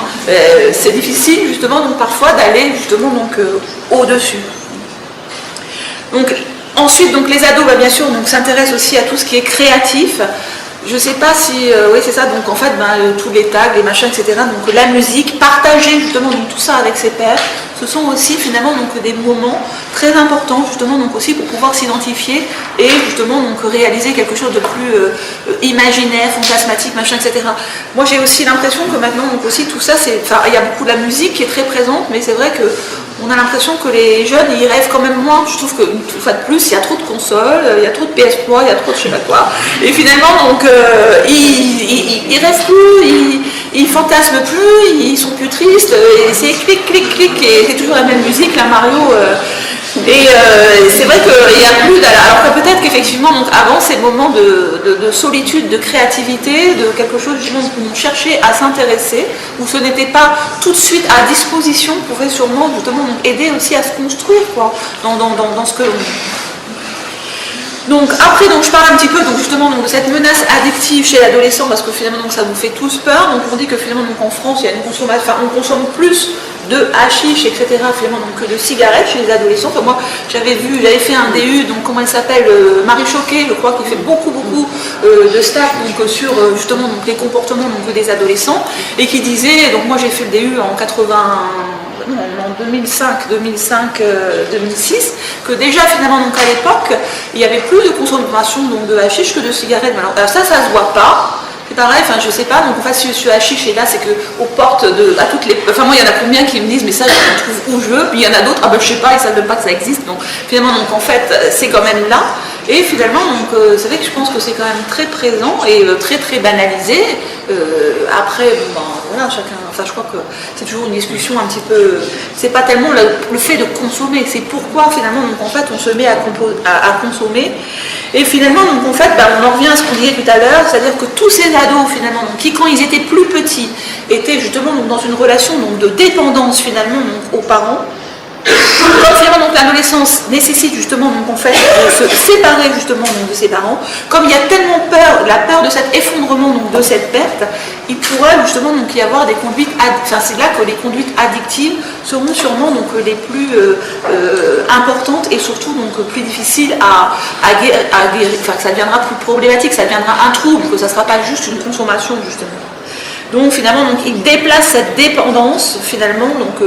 c'est difficile justement donc parfois d'aller justement donc au-dessus. Donc ensuite donc les ados bien sûr donc s'intéressent aussi à tout ce qui est créatif. je sais pas si, oui c'est ça, donc en fait tous les tags, les machins, etc. Donc la musique, partager justement donc, tout ça avec ses pairs, ce sont aussi finalement donc des moments très importants justement donc aussi pour pouvoir s'identifier et justement donc réaliser quelque chose de plus imaginaire, fantasmatique, machin, etc. Moi j'ai aussi l'impression que maintenant donc aussi tout ça c'est, enfin il y a beaucoup de la musique qui est très présente, mais c'est vrai que on a l'impression que les jeunes, ils rêvent quand même moins. Je trouve que, une fois de plus, il y a trop de consoles, il y a trop de PS3, il y a trop de je sais pas quoi. Et finalement, donc, ils rêvent plus, ils fantasment plus, ils sont plus tristes. Et c'est clic, clic, clic, et c'est toujours la même musique, la Mario. Et c'est vrai qu'il n'y a plus alors que peut-être qu'effectivement, donc, avant, ces moments de solitude, de créativité, de quelque chose où on cherchait à s'intéresser, où ce n'était pas tout de suite à disposition, pouvait sûrement justement donc, aider aussi à se construire quoi, dans ce que l'on est. Donc après, donc, je parle un petit peu donc, justement donc, de cette menace addictive chez l'adolescent, parce que finalement donc, ça vous fait tous peur. Donc on dit que finalement donc, en France, il y a une consommation, enfin, on consomme plus de hashish, etc. finalement donc, que de cigarettes chez les adolescents. Enfin, moi, j'avais fait un DU, donc comment elle s'appelle, Marie Choquet, je crois, qui fait beaucoup de staff donc, sur justement donc, les comportements donc, des adolescents, et qui disait, donc moi j'ai fait le DU en 2005, 2006, que déjà finalement donc à l'époque il y avait plus de consommation donc de hashish que de cigarettes. Alors ça se voit pas. C'est pareil, enfin je sais pas, donc en fait si je suis hashish et là c'est que aux portes à toutes les. Enfin moi il y en a combien qui me disent mais ça je le trouve où je veux, puis il y en a d'autres, ah ben je sais pas, ils savent même pas que ça existe. Donc finalement donc en fait c'est quand même là. Et finalement donc c'est vrai que je pense que c'est quand même très présent et très très banalisé. Après bon, voilà, chacun. Enfin je crois que c'est toujours une discussion un petit peu. C'est pas tellement le fait de consommer, c'est pourquoi finalement donc en fait on se met à consommer. Et finalement, donc, en fait, on en revient à ce qu'on disait tout à l'heure, c'est-à-dire que tous ces ados, finalement, donc, qui, quand ils étaient plus petits, étaient justement donc, dans une relation donc, de dépendance, finalement, donc, aux parents. Quand finalement donc, l'adolescence nécessite justement donc, en fait, de se séparer justement donc, de ses parents, comme il y a tellement peur, la peur de cet effondrement, donc, de cette perte, il pourrait justement donc, y avoir des conduites, enfin c'est là que les conduites addictives seront sûrement donc, les plus importantes et surtout donc, plus difficiles à guérir, enfin que ça deviendra plus problématique, ça deviendra un trouble, que ça ne sera pas juste une consommation justement. Donc finalement donc, il déplace cette dépendance finalement donc,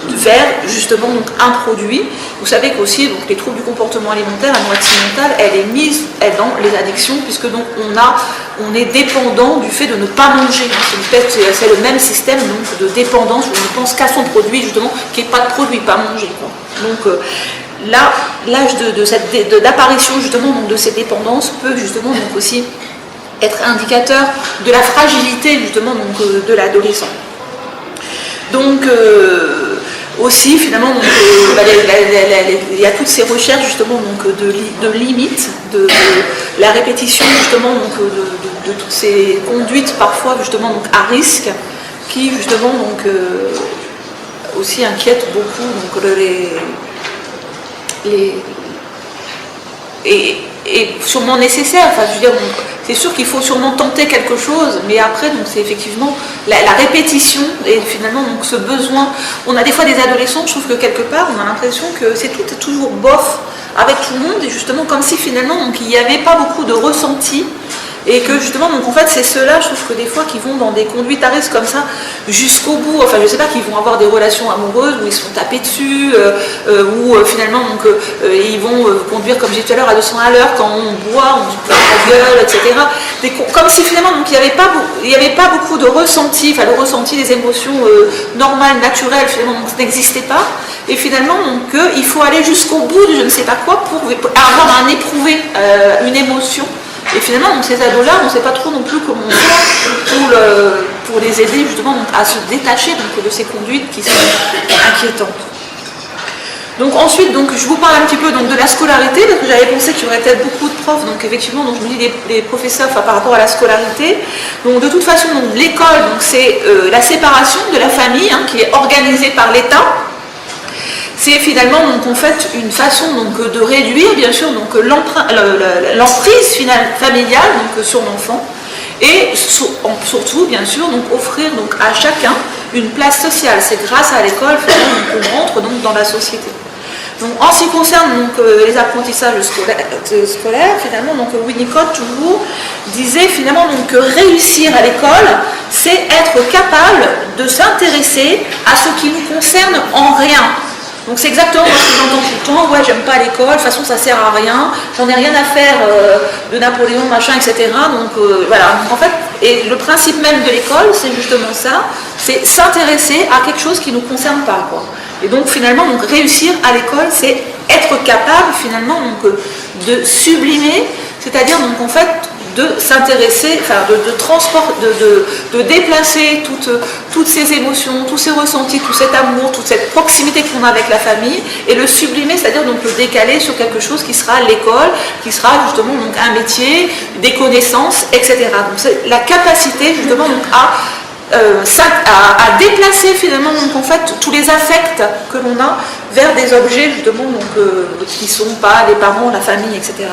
vers justement donc, un produit. Vous savez qu'aussi donc, les troubles du comportement alimentaire, l'anorexie mentale, elle est mise dans les addictions puisque donc on est dépendant du fait de ne pas manger. C'est le même système donc, de dépendance où on ne pense qu'à son produit justement, qui n'est pas de produit, pas manger. Quoi. Donc là, l'âge d'apparition justement donc, de cette dépendance peut justement donc, aussi être indicateur de la fragilité justement donc, de l'adolescent. Donc aussi finalement donc, il y a toutes ces recherches justement donc, de limites, de la répétition justement donc, de toutes ces conduites parfois justement donc, à risque qui justement donc, aussi inquiètent beaucoup donc, et sûrement nécessaire. Enfin, je veux dire, c'est sûr qu'il faut sûrement tenter quelque chose, mais après, donc, c'est effectivement la répétition et finalement donc, ce besoin. On a des fois des adolescents, je trouve que quelque part, on a l'impression que c'est tout est toujours bof avec tout le monde et justement comme si finalement donc, il n'y avait pas beaucoup de ressenti. Et que justement, donc en fait, c'est ceux-là, je trouve que des fois, qui vont dans des conduites à risque comme ça, jusqu'au bout, enfin, je sais pas, qu'ils vont avoir des relations amoureuses où ils se font taper dessus, où finalement, donc, ils vont conduire, comme j'ai dit tout à l'heure, à 200 à l'heure quand on boit, on se prend la gueule, etc. Comme si finalement, donc, il n'y avait pas beaucoup de ressenti, enfin, le ressenti des émotions normales, naturelles, finalement, donc, ça n'existait pas. Et finalement, donc, il faut aller jusqu'au bout de je ne sais pas quoi pour avoir éprouvé une émotion. Et finalement, donc, ces ados-là, on ne sait pas trop non plus comment faire pour les aider justement donc, à se détacher donc, de ces conduites qui sont inquiétantes. Donc ensuite, donc, je vous parle un petit peu donc, de la scolarité, parce que j'avais pensé qu'il y aurait peut-être beaucoup de profs, donc effectivement, donc, je me dis des professeurs par rapport à la scolarité. Donc de toute façon, l'école, c'est la séparation de la famille hein, qui est organisée par l'État. C'est finalement donc, en fait, une façon donc, de réduire bien sûr donc, l'emprise familiale donc, sur l'enfant et surtout bien sûr donc, offrir donc, à chacun une place sociale. C'est grâce à l'école qu'on rentre donc, dans la société. Donc, en ce qui concerne les apprentissages scolaires, finalement, Winnicott toujours disait finalement que réussir à l'école, c'est être capable de s'intéresser à ce qui nous concerne en rien. Donc c'est exactement ce que j'entends tout le temps, ouais, j'aime pas l'école, de toute façon ça sert à rien, j'en ai rien à faire de Napoléon, machin, etc. Donc voilà, donc, en fait, et le principe même de l'école, c'est justement ça, c'est s'intéresser à quelque chose qui ne nous concerne pas, quoi. Et donc finalement, réussir à l'école, c'est être capable finalement de sublimer, c'est-à-dire en fait de s'intéresser, enfin de déplacer toutes ces émotions, tous ces ressentis, tout cet amour, toute cette proximité qu'on a avec la famille, et le sublimer, c'est-à-dire le décaler sur quelque chose qui sera l'école, qui sera justement un métier, des connaissances, etc. Donc c'est la capacité justement à déplacer finalement en fait tous les affects que l'on a vers des objets justement qui ne sont pas les parents, la famille, etc.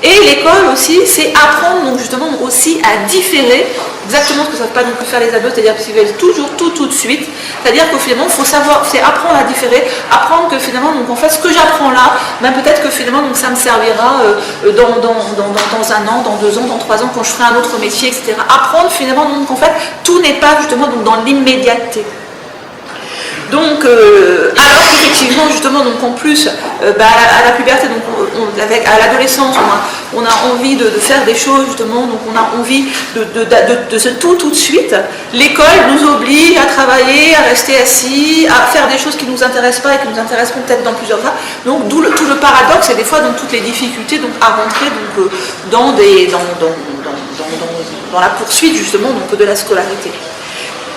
Et l'école aussi, c'est apprendre justement aussi à différer exactement ce que ne savent pas non plus faire les ados, c'est-à-dire qu'ils veulent toujours tout de suite, c'est-à-dire qu'au finalement il faut savoir, c'est apprendre à différer, apprendre que finalement en fait ce que j'apprends là, peut-être que finalement ça me servira dans 1 an, dans 2 ans, dans 3 ans quand je ferai un autre métier, etc. Apprendre finalement en fait tout n'est pas justement dans l'immédiateté. Donc, alors qu'effectivement, justement, en plus, à la puberté, à l'adolescence, on a envie de faire des choses, justement, donc on a envie de se tout de suite. L'école nous oblige à travailler, à rester assis, à faire des choses qui ne nous intéressent pas et qui nous intéresseront peut-être dans plusieurs fois. Donc, d'où tout le paradoxe et des fois, toutes les difficultés à rentrer dans la poursuite, justement, de la scolarité.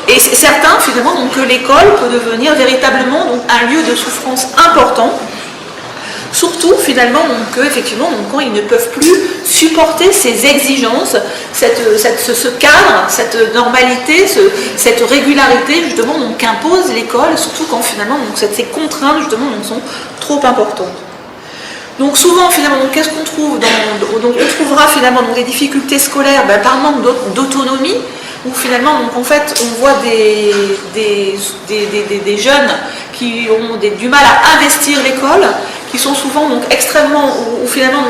Et c'est certain finalement que l'école peut devenir véritablement un lieu de souffrance important, surtout finalement effectivement quand ils ne peuvent plus supporter ces exigences, ce cadre, cette normalité, cette régularité justement qu'impose l'école, surtout quand finalement ces contraintes justement sont trop importantes. Donc souvent finalement, qu'est-ce qu'on trouve on trouvera finalement des difficultés scolaires par manque d'autonomie, où finalement en fait on voit des jeunes qui ont du mal à investir l'école, qui sont souvent extrêmement, ou finalement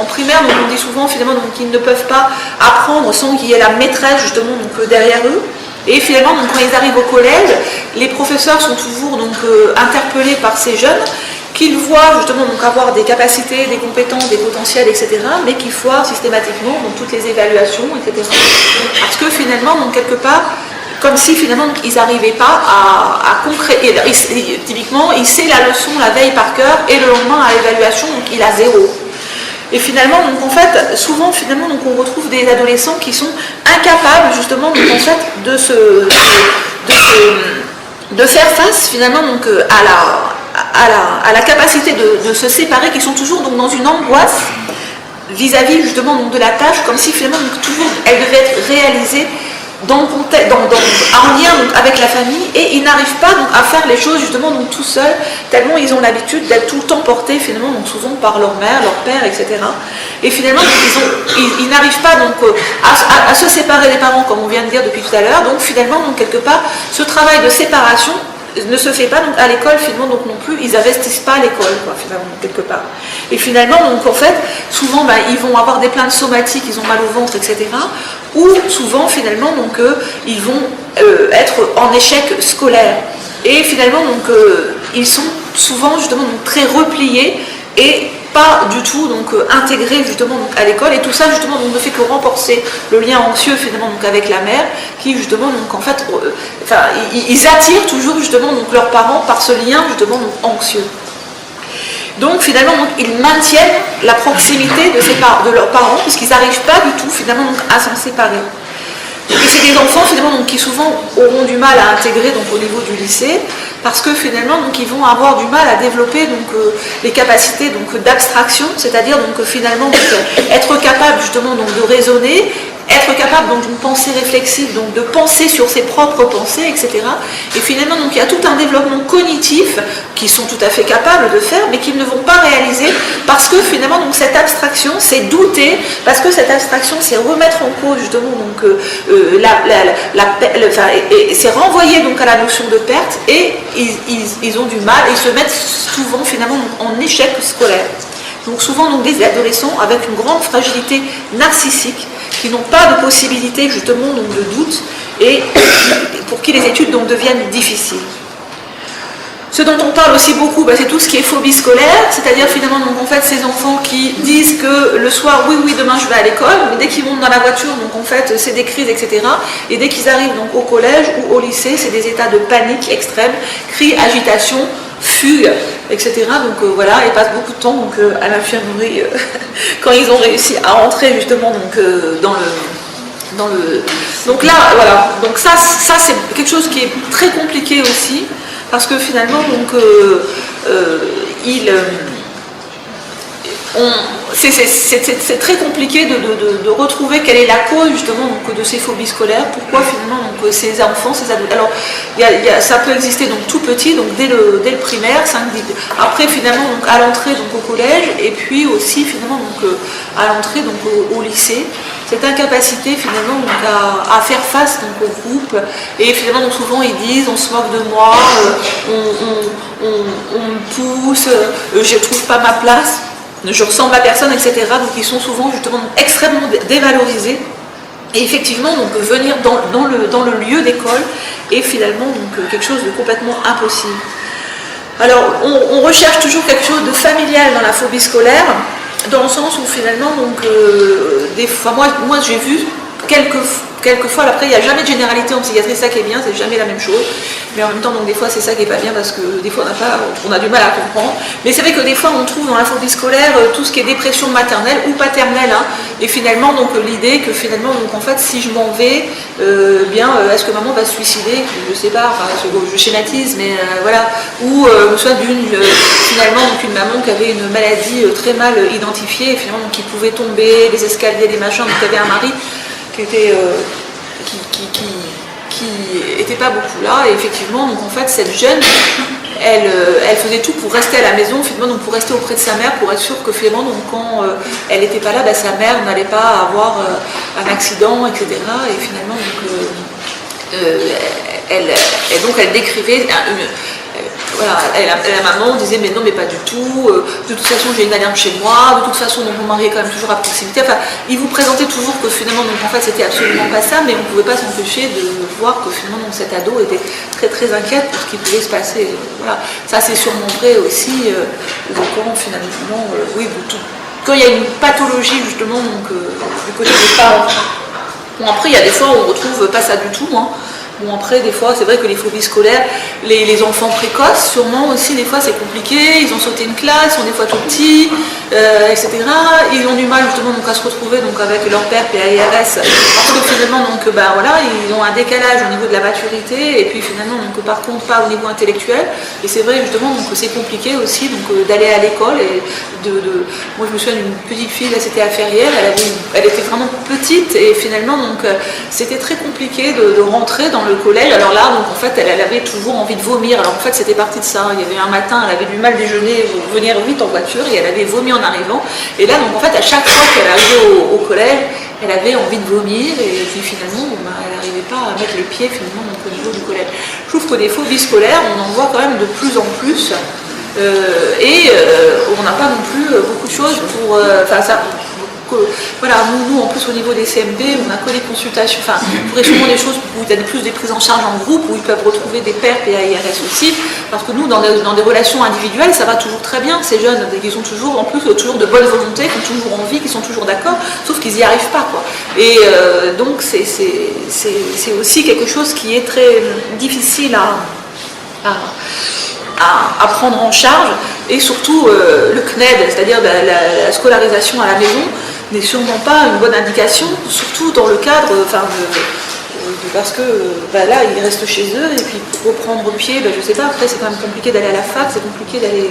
en primaire on dit souvent finalement qu'ils ne peuvent pas apprendre sans qu'il y ait la maîtresse justement derrière eux. Et finalement, quand ils arrivent au collège, les professeurs sont toujours interpellés par ces jeunes qu'ils voient justement avoir des capacités, des compétences, des potentiels, etc., mais qu'ils foirent systématiquement toutes les évaluations, etc. Parce que finalement, quelque part, comme si finalement ils n'arrivaient pas à concrétiser. Typiquement, il sait la leçon la veille par cœur et le lendemain à l'évaluation, il a 0. Et finalement, en fait, souvent, finalement, on retrouve des adolescents qui sont incapables, justement, en fait, de faire face, finalement, à la capacité de se séparer, qui sont toujours dans une angoisse vis-à-vis, justement, de la tâche, comme si, finalement, toujours, elle devait être réalisée en lien avec la famille, et ils n'arrivent pas à faire les choses justement tout seuls, tellement ils ont l'habitude d'être tout le temps portés finalement souvent par leur mère, leur père, etc. Et finalement ils n'arrivent pas à se séparer des parents, comme on vient de dire depuis tout à l'heure. Donc finalement quelque part ce travail de séparation ne se fait pas à l'école finalement, non plus, ils n'investissent pas à l'école finalement quelque part. Et finalement en fait souvent ils vont avoir des plaintes somatiques, ils ont mal au ventre, etc. Ou souvent finalement ils vont être en échec scolaire. Et finalement ils sont souvent justement très repliés et pas du tout intégrés justement à l'école, et tout ça justement ne fait que renforcer le lien anxieux finalement avec la mère, qui justement en fait ils attirent toujours justement leurs parents par ce lien justement anxieux. Donc finalement ils maintiennent la proximité de leurs parents, puisqu'ils n'arrivent pas du tout finalement à s'en séparer. Et c'est des enfants finalement qui souvent auront du mal à intégrer au niveau du lycée, parce que finalement ils vont avoir du mal à développer les capacités d'abstraction, c'est-à-dire finalement être capable justement de raisonner être capable donc d'une pensée réflexive, donc de penser sur ses propres pensées, etc. Et finalement, donc il y a tout un développement cognitif qu'ils sont tout à fait capables de faire, mais qu'ils ne vont pas réaliser parce que finalement, donc cette abstraction, c'est douter, parce que cette abstraction, c'est remettre en cause justement donc c'est renvoyer donc à la notion de perte, et ils ont du mal, ils se mettent souvent finalement en échec scolaire. Donc souvent donc des adolescents avec une grande fragilité narcissique, qui n'ont pas de possibilité justement donc de doute, et pour qui les études donc deviennent difficiles. Ce dont on parle aussi beaucoup, c'est tout ce qui est phobie scolaire, c'est-à-dire finalement donc en fait ces enfants qui disent que le soir oui demain je vais à l'école, mais dès qu'ils montent dans la voiture donc en fait c'est des crises, etc. Et dès qu'ils arrivent donc au collège ou au lycée, c'est des états de panique extrême, cris, agitation, fugue, etc. Donc voilà, ils passent beaucoup de temps donc à l'infirmerie quand ils ont réussi à rentrer justement donc dans le donc là voilà, donc ça c'est quelque chose qui est très compliqué aussi, parce que finalement donc c'est très compliqué de retrouver quelle est la cause justement donc, de ces phobies scolaires, pourquoi finalement donc, ces enfants, ces adultes. Alors ça peut exister donc tout petit, donc dès le primaire, 5-10. Après finalement donc, à l'entrée donc, au collège, et puis aussi finalement donc, à l'entrée donc, au lycée, cette incapacité finalement donc, à faire face donc, au groupe, et finalement donc, souvent ils disent on se moque de moi, on me pousse, je ne trouve pas ma place, je ressemble à personne, etc. Donc ils sont souvent justement extrêmement dévalorisés. Et effectivement, donc venir dans le lieu d'école est finalement donc, quelque chose de complètement impossible. Alors on recherche toujours quelque chose de familial dans la phobie scolaire, dans le sens où finalement, donc, des fois, moi j'ai vu quelquefois, après il n'y a jamais de généralité en psychiatrie, ça qui est bien, c'est jamais la même chose, mais en même temps donc des fois c'est ça qui est pas bien, parce que des fois on a du mal à comprendre, mais c'est vrai que des fois on trouve dans la phobie scolaire tout ce qui est dépression maternelle ou paternelle, hein, et finalement donc l'idée que finalement donc en fait si je m'en vais, est-ce que maman va se suicider, je sais pas, enfin je schématise, mais voilà, ou soit finalement donc une maman qui avait une maladie très mal identifiée, et finalement donc, qui pouvait tomber des escaliers, des machins, donc qui avait un mari qui était pas beaucoup là, et effectivement donc en fait cette jeune elle faisait tout pour rester à la maison, finalement donc pour rester auprès de sa mère, pour être sûre que finalement donc quand elle n'était pas là, sa mère n'allait pas avoir un accident, etc. Et finalement donc elle décrivait la maman disait mais non, mais pas du tout, de toute façon j'ai une alerte chez moi, de toute façon donc, mon mari est quand même toujours à proximité, enfin il vous présentait toujours que finalement donc, en fait c'était absolument pas ça, mais on ne pouvait pas s'empêcher de voir que finalement donc, cette ado était très très inquiète pour ce qui pouvait se passer. Voilà. Ça c'est sûrement vrai aussi quand finalement quand il y a une pathologie justement donc, du côté des parents. Bon, après il y a des fois où on retrouve pas ça du tout, hein. Bon, après, des fois, c'est vrai que les phobies scolaires, les enfants précoces, sûrement aussi, des fois, c'est compliqué. Ils ont sauté une classe, ils sont des fois tout petits, etc. Ils ont du mal, justement, donc, à se retrouver donc, avec leur père PAIRS, parce que finalement, donc, ils ont un décalage au niveau de la maturité, et puis finalement, donc, par contre, pas au niveau intellectuel. Et c'est vrai, justement, donc, c'est compliqué aussi donc, d'aller à l'école. Et moi, je me souviens d'une petite fille, là, c'était à Ferrières, elle était vraiment petite, et finalement, donc, c'était très compliqué de rentrer dans le collège. Alors là, donc en fait, elle avait toujours envie de vomir. Alors en fait, c'était parti de ça. Il y avait un matin, elle avait du mal déjeuner, venir vite en voiture, et elle avait vomi en arrivant. Et là, donc en fait, à chaque fois qu'elle arrivait au collège, elle avait envie de vomir, et puis finalement, elle n'arrivait pas à mettre les pieds finalement donc, au niveau du collège. Je trouve que des phobies scolaires, on en voit quand même de plus en plus. On n'a pas non plus beaucoup de choses pour... voilà, nous en plus au niveau des CMP, on a que des consultations, enfin, il faudrait sûrement des choses où il y a plus des prises en charge en groupe, où ils peuvent retrouver des pairs PAIRS aussi, parce que nous, dans des relations individuelles, ça va toujours très bien, ces jeunes, ils ont toujours, en plus, toujours de bonne volonté, qui ont toujours envie, qui sont toujours d'accord, sauf qu'ils n'y arrivent pas, quoi. Et donc, c'est aussi quelque chose qui est très difficile à prendre en charge, et surtout le CNED, c'est-à-dire la scolarisation à la maison, n'est sûrement pas une bonne indication, surtout dans le cadre, parce que là ils restent chez eux, et puis pour reprendre pied, je sais pas, après c'est quand même compliqué d'aller à la fac, c'est compliqué d'aller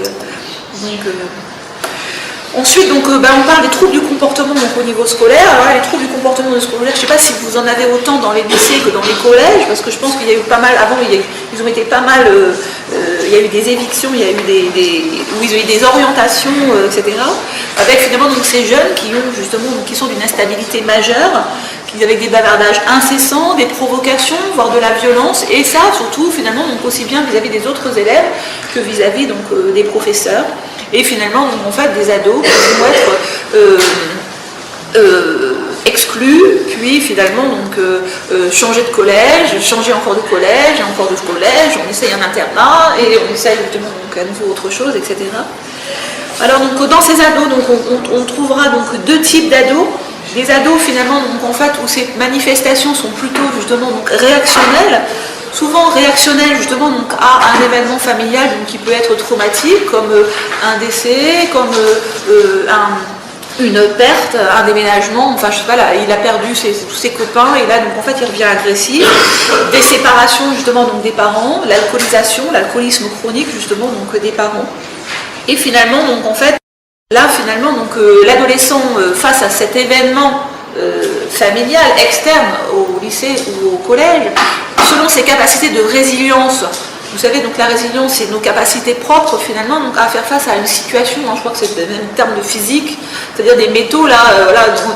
Ensuite, donc, on parle des troubles du comportement donc, au niveau scolaire. Alors là, les troubles du comportement scolaire, je ne sais pas si vous en avez autant dans les lycées que dans les collèges, parce que je pense qu'il y a eu pas mal, avant, ils ont été pas mal, il y a eu des évictions, il y a eu où ils ont eu des orientations, etc. Avec finalement donc, ces jeunes qui ont justement, donc, qui sont d'une instabilité majeure, avec des bavardages incessants, des provocations, voire de la violence, et ça surtout finalement donc aussi bien vis-à-vis des autres élèves que vis-à-vis donc des professeurs, et finalement donc en fait des ados qui vont être exclus, puis finalement donc changer de collège, changer encore de collège, encore de collège, on essaye un internat et on essaye justement donc à nouveau autre chose, etc. Alors donc dans ces ados donc on trouvera donc deux types d'ados. Les ados finalement donc en fait où ces manifestations sont plutôt justement donc réactionnelles, souvent réactionnelles justement donc à un événement familial donc, qui peut être traumatique comme un décès, comme une perte, un déménagement, enfin je sais pas là, il a perdu tous ses copains et là donc en fait il revient agressif, des séparations justement donc des parents, l'alcoolisme chronique justement donc des parents. Et finalement donc en fait là, finalement, donc l'adolescent, face à cet événement familial externe au lycée ou au collège, selon ses capacités de résilience, vous savez, donc la résilience, c'est nos capacités propres, finalement, donc à faire face à une situation, hein, je crois que c'est le même terme de physique, c'est-à-dire des métaux, là,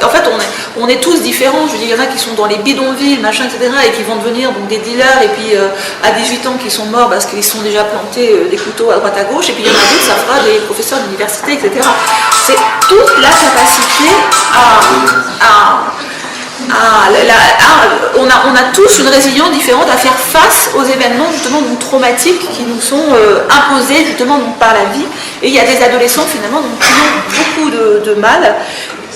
en fait, on est tous différents, je veux dire, il y en a qui sont dans les bidonvilles, machin, etc., et qui vont devenir donc, des dealers, et puis à 18 ans, qui sont morts parce qu'ils sont déjà plantés des couteaux à droite à gauche, et puis il y en a d'autres, ça fera des professeurs d'université, etc. C'est toute la capacité on a tous une résilience différente à faire face aux événements justement donc, traumatiques qui nous sont imposés justement donc, par la vie. Et il y a des adolescents finalement donc, qui ont beaucoup de mal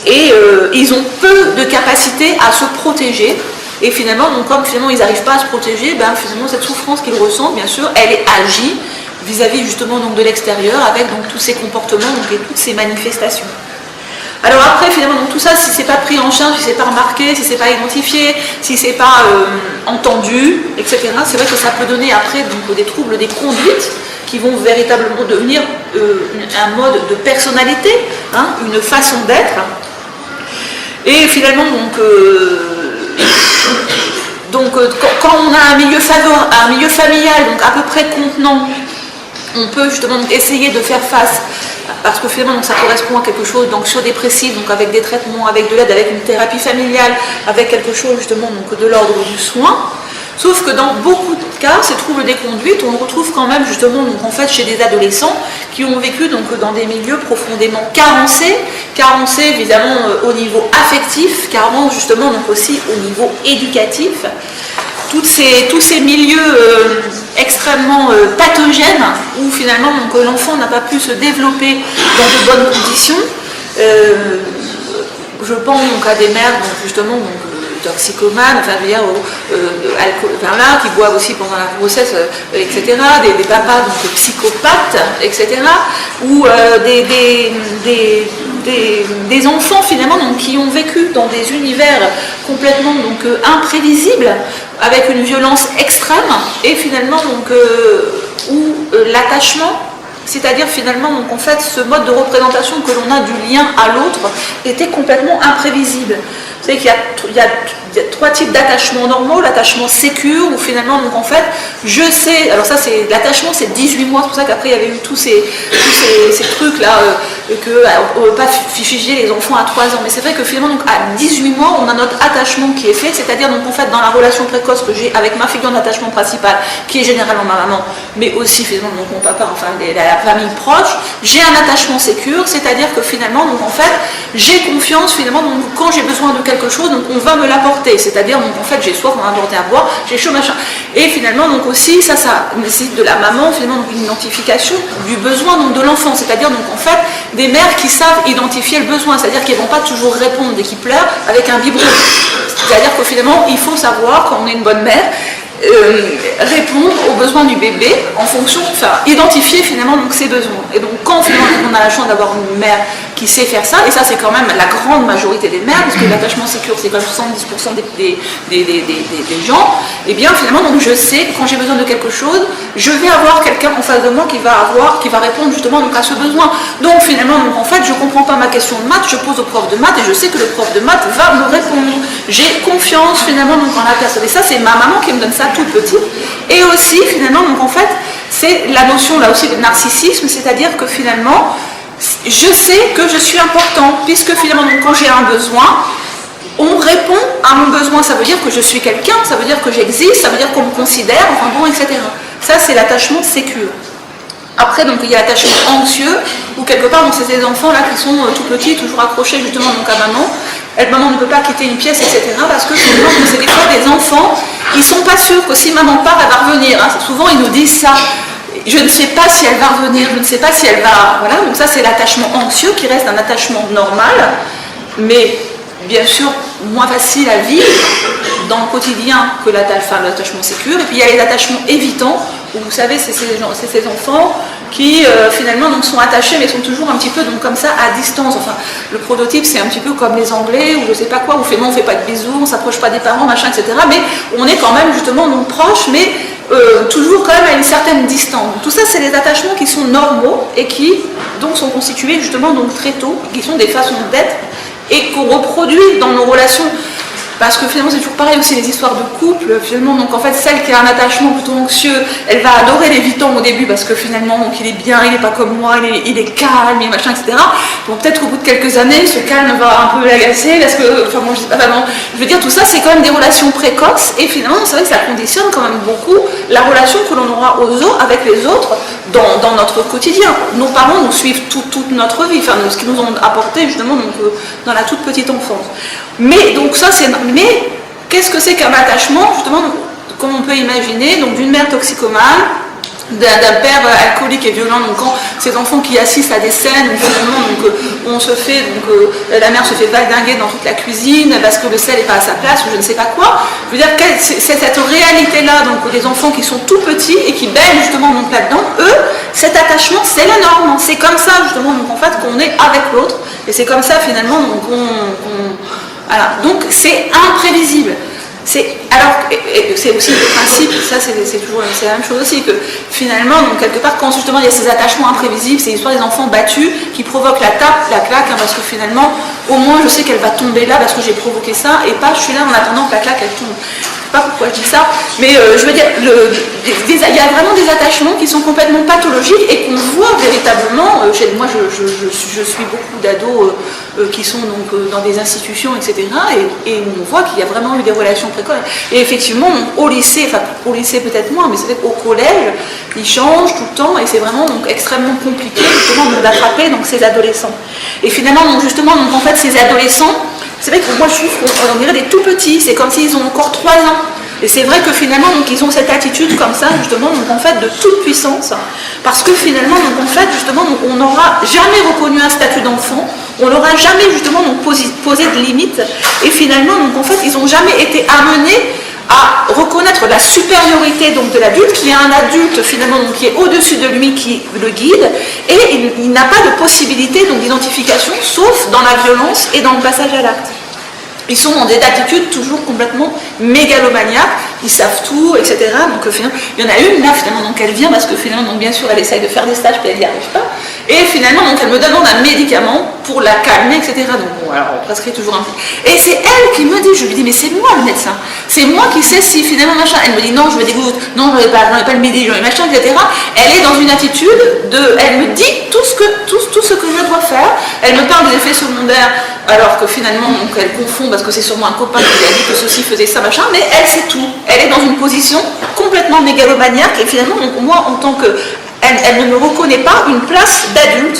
et ils ont peu de capacité à se protéger. Et finalement, donc, comme finalement ils n'arrivent pas à se protéger, ben, finalement cette souffrance qu'ils ressentent, bien sûr, elle est agie vis-à-vis justement donc, de l'extérieur avec donc, tous ces comportements donc, et toutes ces manifestations. Alors après, finalement, donc, tout ça, si c'est pas pris en charge, si c'est pas remarqué, si c'est pas identifié, si c'est pas entendu, etc., c'est vrai que ça peut donner après donc, des troubles des conduites qui vont véritablement devenir un mode de personnalité, hein, une façon d'être. Et finalement, quand on a un milieu familial, donc à peu près contenant, on peut justement donc, essayer de faire face, parce que finalement donc, ça correspond à quelque chose d'anxio-dépressif, donc avec des traitements, avec de l'aide, avec une thérapie familiale, avec quelque chose justement donc, de l'ordre du soin. Sauf que dans beaucoup de cas, ces troubles des conduites, on le retrouve quand même justement donc, en fait, chez des adolescents qui ont vécu donc, dans des milieux profondément carencés évidemment au niveau affectif, carencés justement donc, aussi au niveau éducatif. Tous ces milieux extrêmement pathogènes où finalement donc, l'enfant n'a pas pu se développer dans de bonnes conditions. Je pense donc, à des mères donc, justement donc, toxicomanes, enfin, je veux dire, qui boivent aussi pendant la grossesse, etc., des papas donc, psychopathes, etc., ou des enfants finalement donc, qui ont vécu dans des univers complètement donc, imprévisibles, avec une violence extrême, et finalement donc, où l'attachement, c'est-à-dire finalement donc, en fait, ce mode de représentation que l'on a du lien à l'autre était complètement imprévisible. Vous savez qu'il y a trois types d'attachements normaux, l'attachement sécure, où finalement, donc en fait, je sais, alors ça c'est, l'attachement c'est 18 mois, c'est pour ça qu'après il y avait eu tous ces trucs-là, qu'on ne veut pas figer les enfants à 3 ans, mais c'est vrai que finalement, donc, à 18 mois, on a notre attachement qui est fait, c'est-à-dire donc en fait, dans la relation précoce que j'ai avec ma figure d'attachement principale, qui est généralement ma maman, mais aussi finalement donc, mon papa, enfin la famille proche, j'ai un attachement sécure, c'est-à-dire que finalement, donc en fait, j'ai confiance finalement, donc quand j'ai besoin de quelque chose, donc on va me l'apporter, c'est-à-dire donc en fait j'ai soif, on va m'apporter à boire, j'ai chaud, machin. Et finalement donc aussi ça nécessite de la maman finalement donc une identification du besoin donc de l'enfant, c'est-à-dire donc en fait des mères qui savent identifier le besoin, c'est-à-dire qu'elles ne vont pas toujours répondre dès qu'il pleure avec un biberon. C'est-à-dire que finalement il faut savoir quand on est une bonne mère répondre aux besoins du bébé en fonction, enfin identifier finalement donc ses besoins. Et donc quand finalement on a la chance d'avoir une mère qui sait faire ça, et ça c'est quand même la grande majorité des mères, parce que l'attachement sécure c'est quand même 70% des gens, et bien finalement donc je sais que quand j'ai besoin de quelque chose, je vais avoir quelqu'un en face de moi qui va répondre justement donc à ce besoin. Donc finalement donc en fait je comprends pas ma question de maths, je pose au prof de maths et je sais que le prof de maths va me répondre. J'ai confiance finalement donc en la personne. Et ça c'est ma maman qui me donne ça toute petite. Et aussi finalement donc en fait c'est la notion là aussi de narcissisme, c'est-à-dire que finalement je sais que je suis important, puisque finalement donc, quand j'ai un besoin, on répond à mon besoin, ça veut dire que je suis quelqu'un, ça veut dire que j'existe, ça veut dire qu'on me considère, enfin bon, etc. Ça c'est l'attachement sécure. Après donc il y a l'attachement anxieux, où quelque part donc c'est ces enfants là qui sont tout petits, toujours accrochés justement donc à maman. Maman ne peut pas quitter une pièce, etc. Parce que finalement c'est des fois des enfants, ils sont pas sûrs que si maman part, elle va revenir. Hein. Souvent ils nous disent ça. Je ne sais pas si elle va revenir, je ne sais pas si elle va... Voilà, donc ça c'est l'attachement anxieux qui reste un attachement normal, mais bien sûr moins facile à vivre dans le quotidien que l'attachement sécure. Et puis il y a les attachements évitants, où vous savez c'est ces enfants qui finalement donc, sont attachés mais sont toujours un petit peu donc, comme ça à distance. Enfin, le prototype c'est un petit peu comme les Anglais, ou je sais pas quoi, où on fait pas de bisous, on s'approche pas des parents, machin, etc. Mais on est quand même justement donc proches, mais toujours quand même à une certaine distance. Donc, tout ça c'est des attachements qui sont normaux et qui donc sont constitués justement donc très tôt, qui sont des façons d'être et qu'on reproduit dans nos relations. Parce que finalement c'est toujours pareil aussi les histoires de couple, finalement donc en fait celle qui a un attachement plutôt anxieux, elle va adorer l'évitant au début parce que finalement donc il est bien, il n'est pas comme moi, il est calme et machin, etc. Bon peut-être qu'au bout de quelques années ce calme va un peu l'agacer parce que, enfin moi je sais pas vraiment, je veux dire tout ça c'est quand même des relations précoces et finalement c'est vrai que ça conditionne quand même beaucoup la relation que l'on aura avec les autres dans notre quotidien. Nos parents nous suivent toute notre vie, enfin ce qu'ils nous ont apporté justement donc, dans la toute petite enfance. Mais donc ça c'est... Mais qu'est-ce que c'est qu'un attachement, justement, comme on peut imaginer, donc d'une mère toxicomane, d'un père alcoolique et violent, donc quand ces enfants qui assistent à des scènes où finalement donc, on se fait, donc la mère se fait valdinguer dans toute la cuisine parce que le sel n'est pas à sa place ou je ne sais pas quoi. Je veux dire, c'est cette réalité-là, donc des enfants qui sont tout petits et qui baignent justement donc là-dedans, eux, cet attachement, c'est la norme. C'est comme ça justement donc en fait qu'on est avec l'autre et c'est comme ça finalement donc voilà. Donc c'est imprévisible. Alors, c'est aussi le principe, ça c'est toujours la même chose aussi, que finalement, donc, quelque part, quand justement il y a ces attachements imprévisibles, c'est l'histoire des enfants battus qui provoquent la tape, la claque, hein, parce que finalement, au moins je sais qu'elle va tomber là parce que j'ai provoqué ça, et pas je suis là en attendant que la claque elle tombe. Je sais pas pourquoi je dis ça, mais je veux dire, il y a vraiment des attachements qui sont complètement pathologiques et qu'on voit véritablement. Moi je suis beaucoup d'ados qui sont donc dans des institutions, etc. Et on voit qu'il y a vraiment eu des relations précoces. Et effectivement, au lycée, enfin au lycée peut-être moins, mais c'est vrai qu'au collège, ils changent tout le temps et c'est vraiment donc, extrêmement compliqué justement d'attraper donc, ces adolescents. Et finalement, donc, justement, donc, en fait, ces adolescents, c'est vrai que moi je trouve qu'on dirait des tout petits, c'est comme s'ils ont encore 3 ans. Et c'est vrai que finalement, donc, ils ont cette attitude comme ça, justement, donc, en fait, de toute puissance, parce que finalement, donc, en fait, justement, donc, on n'aura jamais reconnu un statut d'enfant, on n'aura jamais, justement, donc, posé de limites, et finalement, donc, en fait, ils n'ont jamais été amenés à reconnaître la supériorité donc, de l'adulte, qui est un adulte, finalement, donc, qui est au-dessus de lui, qui le guide, et il n'a pas de possibilité donc, d'identification, sauf dans la violence et dans le passage à l'acte. Ils sont dans des attitudes toujours complètement mégalomaniaques, ils savent tout, etc. Donc finalement, il y en a une là finalement, donc elle vient parce que finalement, donc, bien sûr, elle essaye de faire des stages puis elle n'y arrive pas. Et finalement, donc elle me demande un médicament pour la calmer, etc. Donc bon, alors on prescrit toujours un peu. Et c'est elle qui me dit, je lui dis, mais c'est moi le médecin, c'est moi qui sais si finalement machin. Elle me dit, non, je me dégoûte, non, je n'ai pas le médicament, machin, etc. Elle est dans une attitude elle me dit tout ce que je dois faire. Elle me parle des effets secondaires, alors que finalement, donc, elle confond parce que c'est sûrement un copain qui lui a dit que ceci faisait ça, machin, mais elle sait tout. Elle est dans une position complètement mégalomaniaque et finalement, donc, moi, en tant que... Elle ne me reconnaît pas une place d'adulte,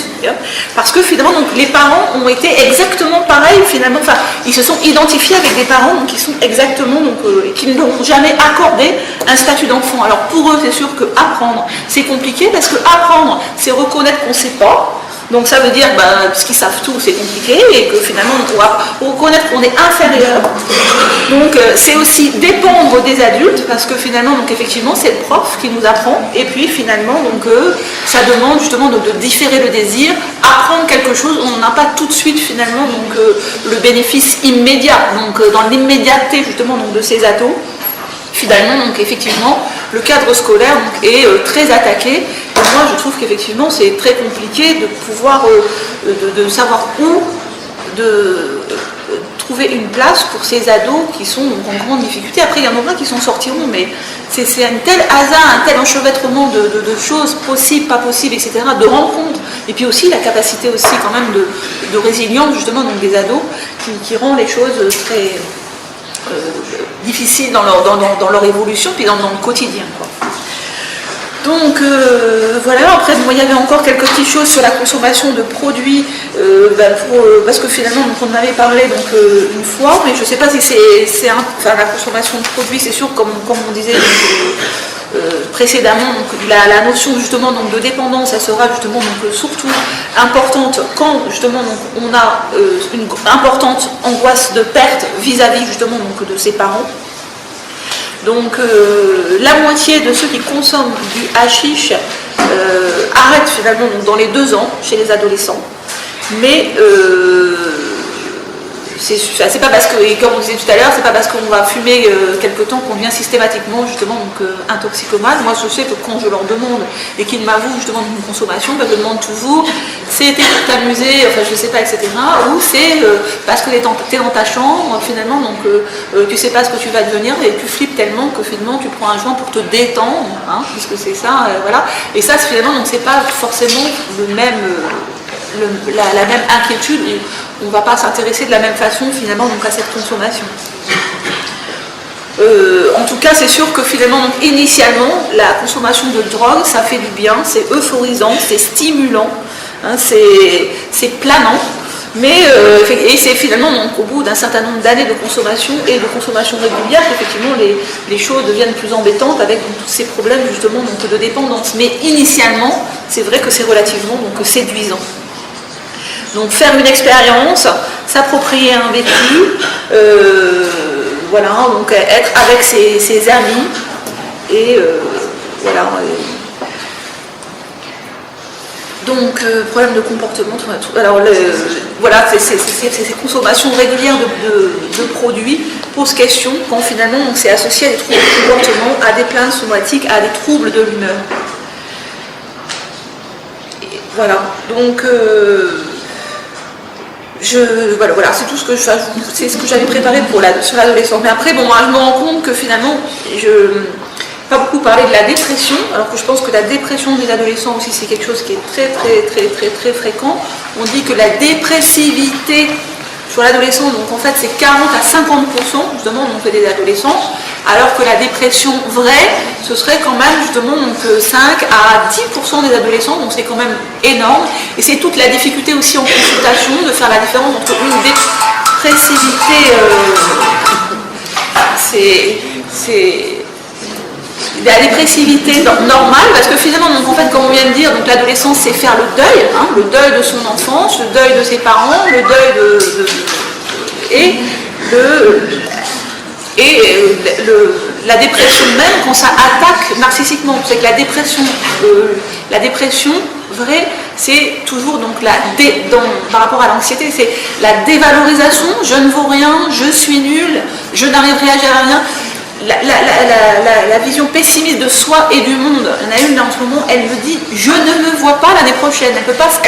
parce que finalement, donc, les parents ont été exactement pareils, finalement, enfin, ils se sont identifiés avec des parents donc, qui sont exactement, donc, qui ne leur ont jamais accordé un statut d'enfant. Alors pour eux, c'est sûr que apprendre, c'est compliqué, parce que apprendre, c'est reconnaître qu'on ne sait pas, Donc ça veut dire, parce qu'ils savent tout, c'est compliqué, et que finalement on pourra reconnaître qu'on est inférieur. Donc c'est aussi dépendre des adultes, parce que finalement, donc effectivement, c'est le prof qui nous apprend, et puis finalement, donc ça demande justement de différer le désir, apprendre quelque chose, on n'a pas tout de suite finalement donc le bénéfice immédiat. Donc dans l'immédiateté justement donc de ces ados, finalement, donc effectivement, le cadre scolaire donc, est très attaqué. Et moi, je trouve qu'effectivement, c'est très compliqué de pouvoir, de savoir où trouver une place pour ces ados qui sont donc, en grande difficulté. Après, il y en aura qui s'en sortiront, mais c'est un tel hasard, un tel enchevêtrement de choses possibles, pas possibles, etc., de rencontres. Et puis aussi la capacité aussi quand même de résilience, justement, donc, des ados, qui rend les choses très... difficiles dans leur évolution, puis dans le quotidien, quoi. Donc voilà, après il y avait encore quelques petites choses sur la consommation de produits, parce que finalement donc, on en avait parlé donc, une fois, mais je ne sais pas si c'est la consommation de produits, c'est sûr, comme on disait précédemment, donc, la notion justement donc, de dépendance, elle sera justement donc, surtout importante quand justement donc, on a une importante angoisse de perte vis-à-vis justement donc, de ses parents. Donc la moitié de ceux qui consomment du hashish arrêtent finalement donc, dans les 2 ans chez les adolescents. Mais c'est pas parce que, et comme on disait tout à l'heure, c'est pas parce qu'on va fumer quelque temps qu'on devient systématiquement justement donc, intoxicomane. Moi je sais que quand je leur demande et qu'ils m'avouent justement une consommation, je me demande toujours c'était pour t'amuser, enfin je sais pas, etc. Ou c'est parce que t'es dans ta chambre finalement, donc tu sais pas ce que tu vas devenir et tu flippes tellement que finalement tu prends un joint pour te détendre, hein, puisque c'est ça, voilà. Et ça finalement donc c'est pas forcément le même. La même inquiétude, on ne va pas s'intéresser de la même façon finalement donc, à cette consommation. En tout cas, c'est sûr que finalement, donc, initialement, la consommation de drogue, ça fait du bien, c'est euphorisant, c'est stimulant, hein, c'est planant, mais et c'est finalement donc, au bout d'un certain nombre d'années de consommation et de consommation régulière qu'effectivement les choses deviennent plus embêtantes avec donc, tous ces problèmes justement donc, de dépendance. Mais initialement, c'est vrai que c'est relativement donc, séduisant. Donc faire une expérience, s'approprier un vécu, voilà, donc être avec ses amis et voilà. Donc problème de comportement, alors voilà, ces consommations régulières de produits posent question quand finalement c'est associé à des troubles de comportement, à des plaintes somatiques, à des troubles de l'humeur. Voilà, donc voilà, c'est tout ce que j'avais préparé sur l'adolescence. Mais après, bon, moi, je me rends compte que finalement, je n'ai pas beaucoup parlé de la dépression, alors que je pense que la dépression des adolescents aussi, c'est quelque chose qui est très, très, très, très, très fréquent. On dit que la dépressivité sur l'adolescent, donc en fait, c'est 40 à 50% justement donc, des adolescents, alors que la dépression vraie, ce serait quand même justement donc, 5 à 10% des adolescents, donc c'est quand même énorme. Et c'est toute la difficulté aussi en consultation de faire la différence entre une dépressivité, la dépressivité normale, parce que finalement, donc, en fait, comme on vient de dire, donc l'adolescence, c'est faire le deuil, hein, le deuil de son enfance, le deuil de ses parents, le deuil la dépression même quand ça attaque narcissiquement. C'est que la dépression vraie, c'est toujours donc par rapport à l'anxiété, c'est la dévalorisation. Je ne vaux rien, je suis nul, je n'arriverai à rien. La vision pessimiste de soi et du monde, il y en a une là en ce moment, elle me dit je ne me vois pas l'année prochaine, elle peut pas se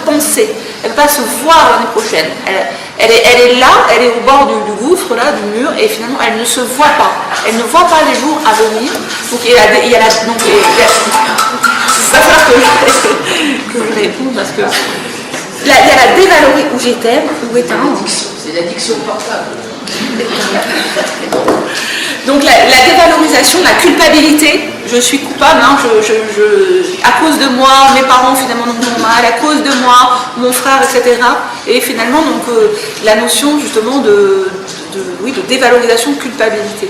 penser, elle peut pas se voir l'année prochaine, elle est là, elle est au bord du gouffre là, du mur, et finalement elle ne se voit pas, elle ne voit pas les jours à venir. Donc il va falloir que je réponde parce que il y a la dévalorisation où j'étais, où est c'est l'addiction portable. Donc la dévalorisation, la culpabilité, je suis coupable, hein, à cause de moi, mes parents finalement m'ont mal, à cause de moi, mon frère, etc. Et finalement donc la notion justement de dévalorisation, de culpabilité.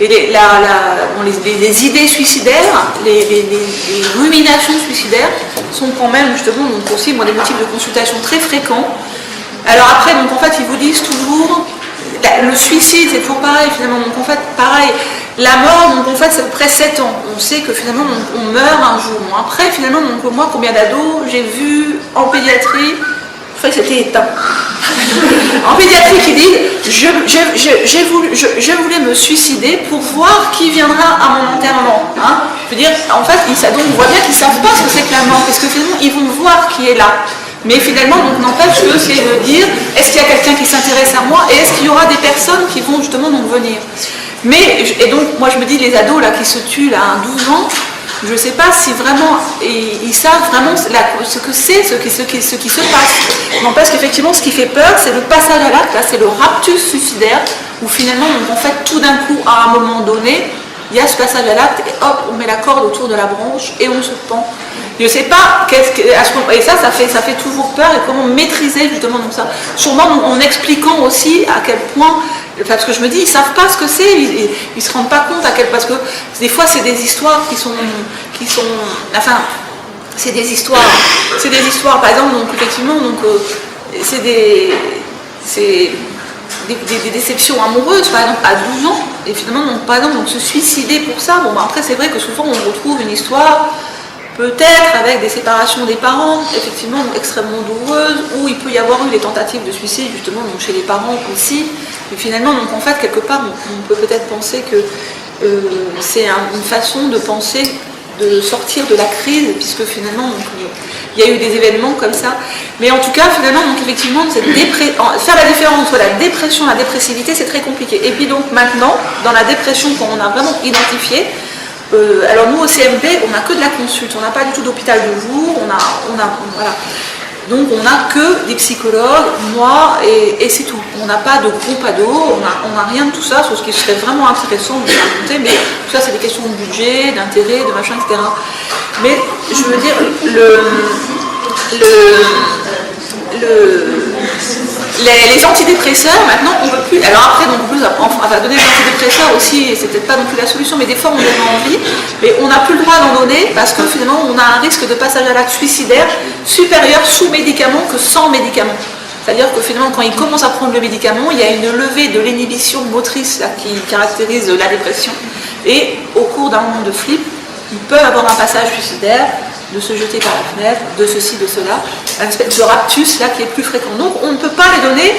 Et les idées suicidaires, les ruminations suicidaires sont quand même justement donc aussi des motifs de consultation très fréquents. Alors après, donc en fait, ils vous disent toujours, le suicide c'est toujours pareil finalement, donc en fait pareil, la mort, donc en fait c'est à peu près 7 ans. On sait que finalement on meurt un jour. Bon, après finalement, donc moi combien d'ados j'ai vu en pédiatrie, c'était éteint. En pédiatrie qui dit je voulais me suicider pour voir qui viendra à mon enterrement. Hein. Je veux dire, en fait, donc on voit bien qu'ils ne savent pas ce que c'est que la mort, parce que finalement ils vont voir qui est là. Mais finalement, donc n'empêche que c'est de dire est-ce qu'il y a quelqu'un qui s'intéresse à moi et est-ce qu'il y aura des personnes qui vont justement donc venir. Et donc moi je me dis les ados là qui se tuent là à 12 ans, je ne sais pas si vraiment ils savent vraiment ce que c'est, ce qui se passe. N'empêche qu'effectivement ce qui fait peur c'est le passage à l'acte, là c'est le raptus suicidaire, où finalement donc, en fait tout d'un coup à un moment donné il y a ce passage à l'acte et hop on met la corde autour de la branche et on se pend. Je ne sais pas, et ça fait toujours peur, et comment maîtriser justement donc ça. Sûrement en expliquant aussi à quel point, parce que je me dis, ils ne savent pas ce que c'est, ils ne se rendent pas compte à quel, parce que des fois c'est des histoires qui sont enfin, c'est des histoires, par exemple, donc effectivement, donc, c'est des déceptions amoureuses, par exemple, à 12 ans, et finalement, donc, par exemple, donc, se suicider pour ça, bon, après c'est vrai que souvent on retrouve une histoire peut-être avec des séparations des parents, effectivement extrêmement douloureuses, où il peut y avoir eu des tentatives de suicide justement donc chez les parents aussi. Mais finalement, donc en fait, quelque part, on peut peut-être penser que c'est une façon de penser de sortir de la crise, puisque finalement, donc, il y a eu des événements comme ça. Mais en tout cas, finalement, donc effectivement, faire la différence entre la dépression et la dépressivité, c'est très compliqué. Et puis donc maintenant, dans la dépression, quand on a vraiment identifié, alors nous au CMP, on n'a que de la consulte, on n'a pas du tout d'hôpital de jour, voilà. Donc on n'a que des psychologues, moi, et c'est tout. On n'a pas de groupe ado, on n'a rien de tout ça, sur ce qui serait vraiment intéressant de raconter, mais tout ça c'est des questions de budget, d'intérêt, de machin, etc. Mais je veux dire, les antidépresseurs, maintenant, on ne veut plus. Alors après, donc, on va donner des antidépresseurs aussi, et c'est peut-être pas non plus la solution, mais des fois on en a envie, mais on n'a plus le droit d'en donner parce que finalement on a un risque de passage à l'acte suicidaire supérieur sous médicament que sans médicament. C'est-à-dire que finalement, quand il commence à prendre le médicament, il y a une levée de l'inhibition motrice là, qui caractérise la dépression, et au cours d'un moment de flip, il peut avoir un passage suicidaire, de se jeter par la fenêtre, de ceci, de cela, un espèce de raptus là qui est plus fréquent. Donc on ne peut pas les donner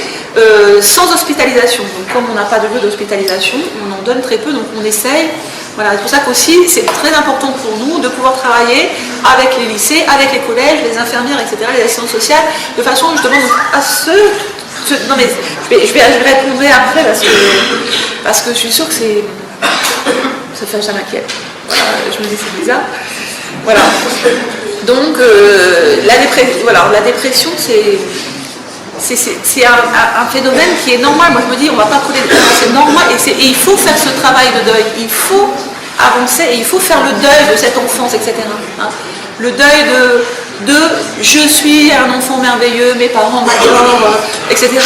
sans hospitalisation. Donc comme on n'a pas de lieu d'hospitalisation, on en donne très peu, donc on essaye. Voilà, c'est pour ça qu'aussi c'est très important pour nous de pouvoir travailler avec les lycées, avec les collèges, les infirmières, etc., les assistantes sociales, de façon justement à non mais je vais répondre après parce que je suis sûre que ça m'inquiète. Voilà, je me dis c'est bizarre. Voilà. Donc la dépression c'est un phénomène qui est normal. Moi je me dis on va pas coller, c'est normal et il faut faire ce travail de deuil. Il faut avancer et il faut faire le deuil de cette enfance, etc. Hein. Le deuil de je suis un enfant merveilleux, mes parents m'adorent, etc.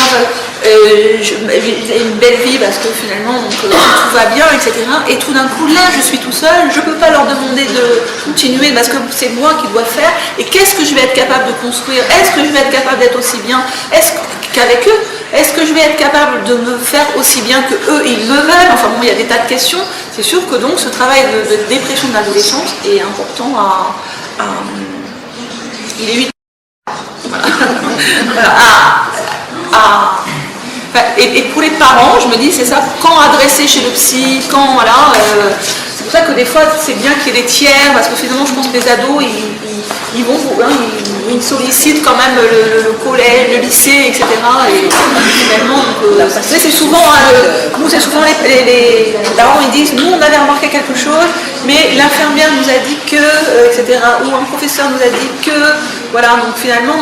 J'ai une belle vie parce que finalement tout va bien, etc. Et tout d'un coup là je suis tout seul, je ne peux pas leur demander de continuer parce que c'est moi qui dois faire. Et qu'est-ce que je vais être capable de construire? Est-ce que je vais être capable d'être aussi bien qu'avec eux? Est-ce que je vais être capable de me faire aussi bien que eux ils me veulent? Enfin bon, il y a des tas de questions. C'est sûr que donc ce travail de dépression de l'adolescence est important il est 8 et pour les parents, je me dis, c'est ça, quand adresser chez le psy, quand, voilà, c'est pour ça que des fois, c'est bien qu'il y ait des tiers, parce que finalement, je pense que les ados, ils vont, ils sollicitent quand même le collège, le lycée, etc. Et finalement, c'est souvent, c'est souvent les parents, ils disent, nous, on avait remarqué quelque chose, mais l'infirmière nous a dit que, etc. Ou un professeur nous a dit que, voilà, donc finalement,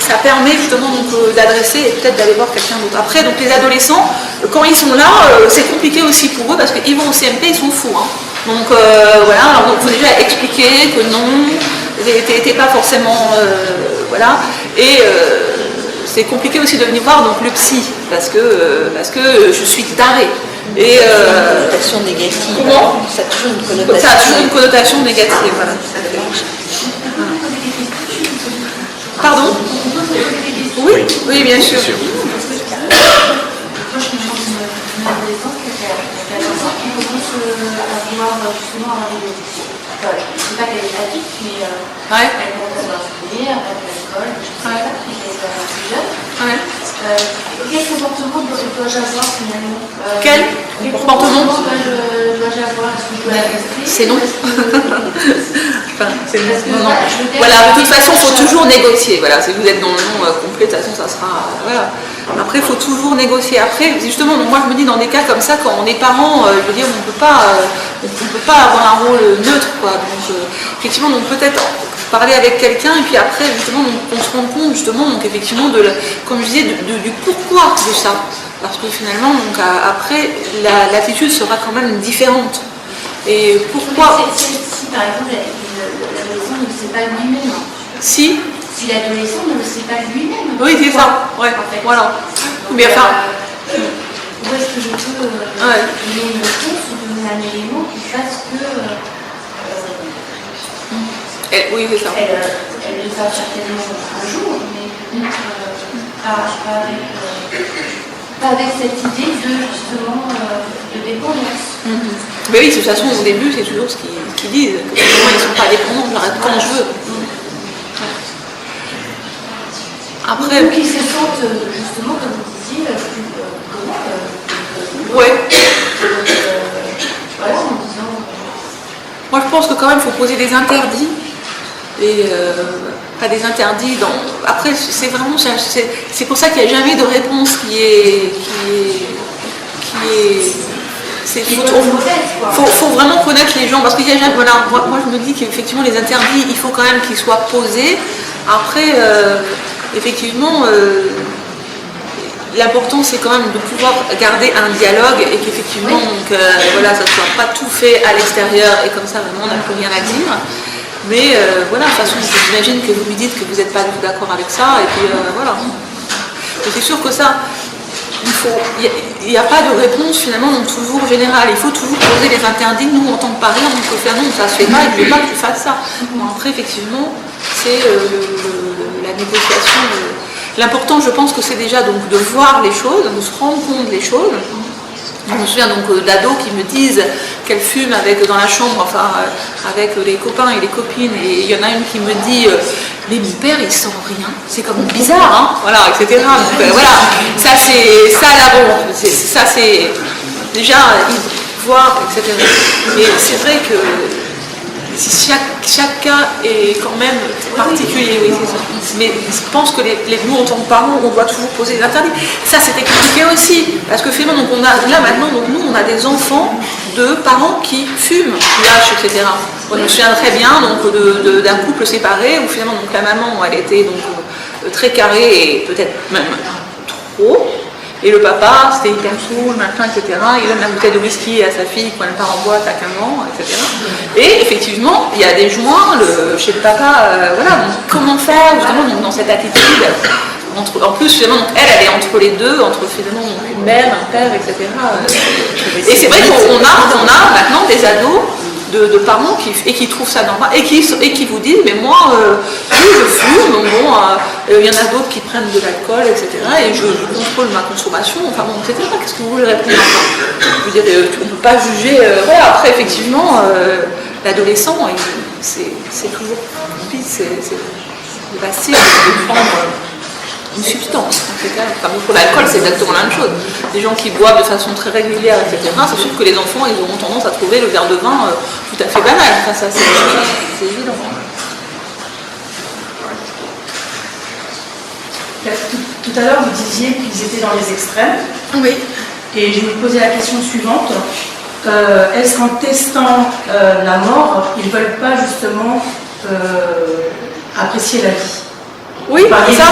ça permet justement d'adresser et peut-être d'aller voir quelqu'un d'autre. Après, donc les adolescents, quand ils sont là, c'est compliqué aussi pour eux parce qu'ils vont au CMP, ils sont fous. Hein. Donc voilà, alors il faut déjà expliquer que non, t'es pas forcément, voilà, et c'est compliqué aussi de venir voir donc le psy parce que je suis tarée. Et Connotation négative. comment Ça a toujours une connotation. ça a toujours une connotation négative. Voilà. Pardon? Oui, oui, bien sûr. Moi, je me demande une adolescente qui a 14 ans qui commence à vouloir justement avoir des addictions. Enfin, je ne sais pas qu'elle est addict, mais Ouais. elle commence à boire du bière, à boire de l'alcool, je ne sais pas, puis elle est plus jeune. Ouais. Quel comportement dois-je avoir finalement Quel comportement dois-je avoir? Est-ce que je dois la rester? C'est non. Enfin, c'est non. Parce que, Non. voilà, je veux dire, Voilà, de toute façon, il faut toujours négocier. Voilà, si vous êtes dans le nom complet, de toute façon, ça sera. Voilà. Après, il faut toujours négocier. Après, justement, donc, moi, je me dis, dans des cas comme ça, quand on est parent, je veux dire, on peut pas avoir un rôle neutre, quoi. Donc, effectivement, donc peut-être parler avec quelqu'un et puis après, justement, donc, on se rend compte, justement, donc effectivement, comme je disais, du pourquoi de ça. Parce que finalement, donc, après, l'attitude sera quand même différente. Et pourquoi Si par exemple l'adolescent ne le sait pas lui-même, Si l'adolescent ne le sait pas lui-même. Oui, c'est ça. Ouais, En fait. voilà. Donc, Mais enfin, où est-ce que je peux donner une réponse ou donner un élément qui fasse que oui, c'est ça. elle le fasse certainement un jour, mais pas avec cette idée de justement de dépendance. Mais oui, de toute façon, au début, c'est toujours ce qu'ils disent, que finalement, ils ne sont pas dépendants, j'arrête quand je veux. Après, Ou qu'ils se sentent justement, comme vous disiez, ouais. voilà, en disant. Moi, je pense que quand même, il faut poser des interdits. Et pas des interdits dans. Après, c'est vraiment. C'est pour ça qu'il n'y a jamais de réponse qui est. Faut vraiment connaître les gens parce qu'il y a jamais. Voilà, moi je me dis qu'effectivement les interdits, il faut quand même qu'ils soient posés. Après, effectivement, l'important c'est quand même de pouvoir garder un dialogue et qu'effectivement, voilà, ça ne soit pas tout fait à l'extérieur et comme ça vraiment on n'a plus rien à dire. Mais voilà, de toute façon, j'imagine que vous lui dites que vous n'êtes pas du tout d'accord avec ça, et puis voilà. Et c'est sûr que ça, il n'y a pas de réponse finalement donc toujours générale. Il faut toujours poser les interdits. Nous, en tant que parents, on peut faire non, ça se fait pas, je ne veux pas que tu fasses ça. Bon, après, effectivement, c'est la négociation. L'important, je pense que c'est déjà donc de voir les choses, de se rendre compte des choses. Je me souviens donc d'ados qui me disent qu'elles fument dans la chambre, enfin avec les copains et les copines, et il y en a une qui me dit mais mon père il sent rien, c'est comme bizarre, hein, voilà, etc. Donc voilà, ça c'est ça là bon, ça c'est déjà voir, etc. Mais c'est vrai que chaque cas est quand même particulier, oui, c'est ça. Mais je pense que nous, en tant que parents, on doit toujours poser des interdits. Ça, c'était compliqué aussi, parce que finalement, donc, là maintenant, donc, nous, on a des enfants de parents qui fument, lâchent, etc. Moi, je me souviens très bien d'un couple séparé, où finalement, donc, la maman, elle était donc, très carrée, et peut-être même trop. Et le papa, c'était hyper saoul, machin, etc. Il donne la bouteille de whisky à sa fille quand elle part en boîte à 15 ans, etc. Et effectivement, il y a des joints chez le papa. Voilà, donc comment faire justement donc, dans cette attitude en plus, finalement, donc, elle est entre les deux, entre finalement une mère, un père, etc. Et c'est vrai qu'on a maintenant des ados de parents qui trouvent ça normal et qui vous disent mais moi oui je fume, bon il y en a d'autres qui prennent de l'alcool, etc. et je contrôle ma consommation, enfin bon, etc. Qu'est-ce que vous voulez répondre à ça? Je veux dire, on ne peut pas juger. Voilà, après effectivement l'adolescent c'est toujours c'est facile de prendre une substance, etc. Enfin, pour l'alcool, c'est exactement la même chose. Les gens qui boivent de façon très régulière, etc., c'est sûr que les enfants, ils auront tendance à trouver le verre de vin tout à fait banal. Enfin, ça, c'est évident. Tout à l'heure, vous disiez qu'ils étaient dans les extrêmes. Oui. Et je vais vous poser la question suivante. Est-ce qu'en testant la mort, ils ne veulent pas justement apprécier la vie? Oui, ça,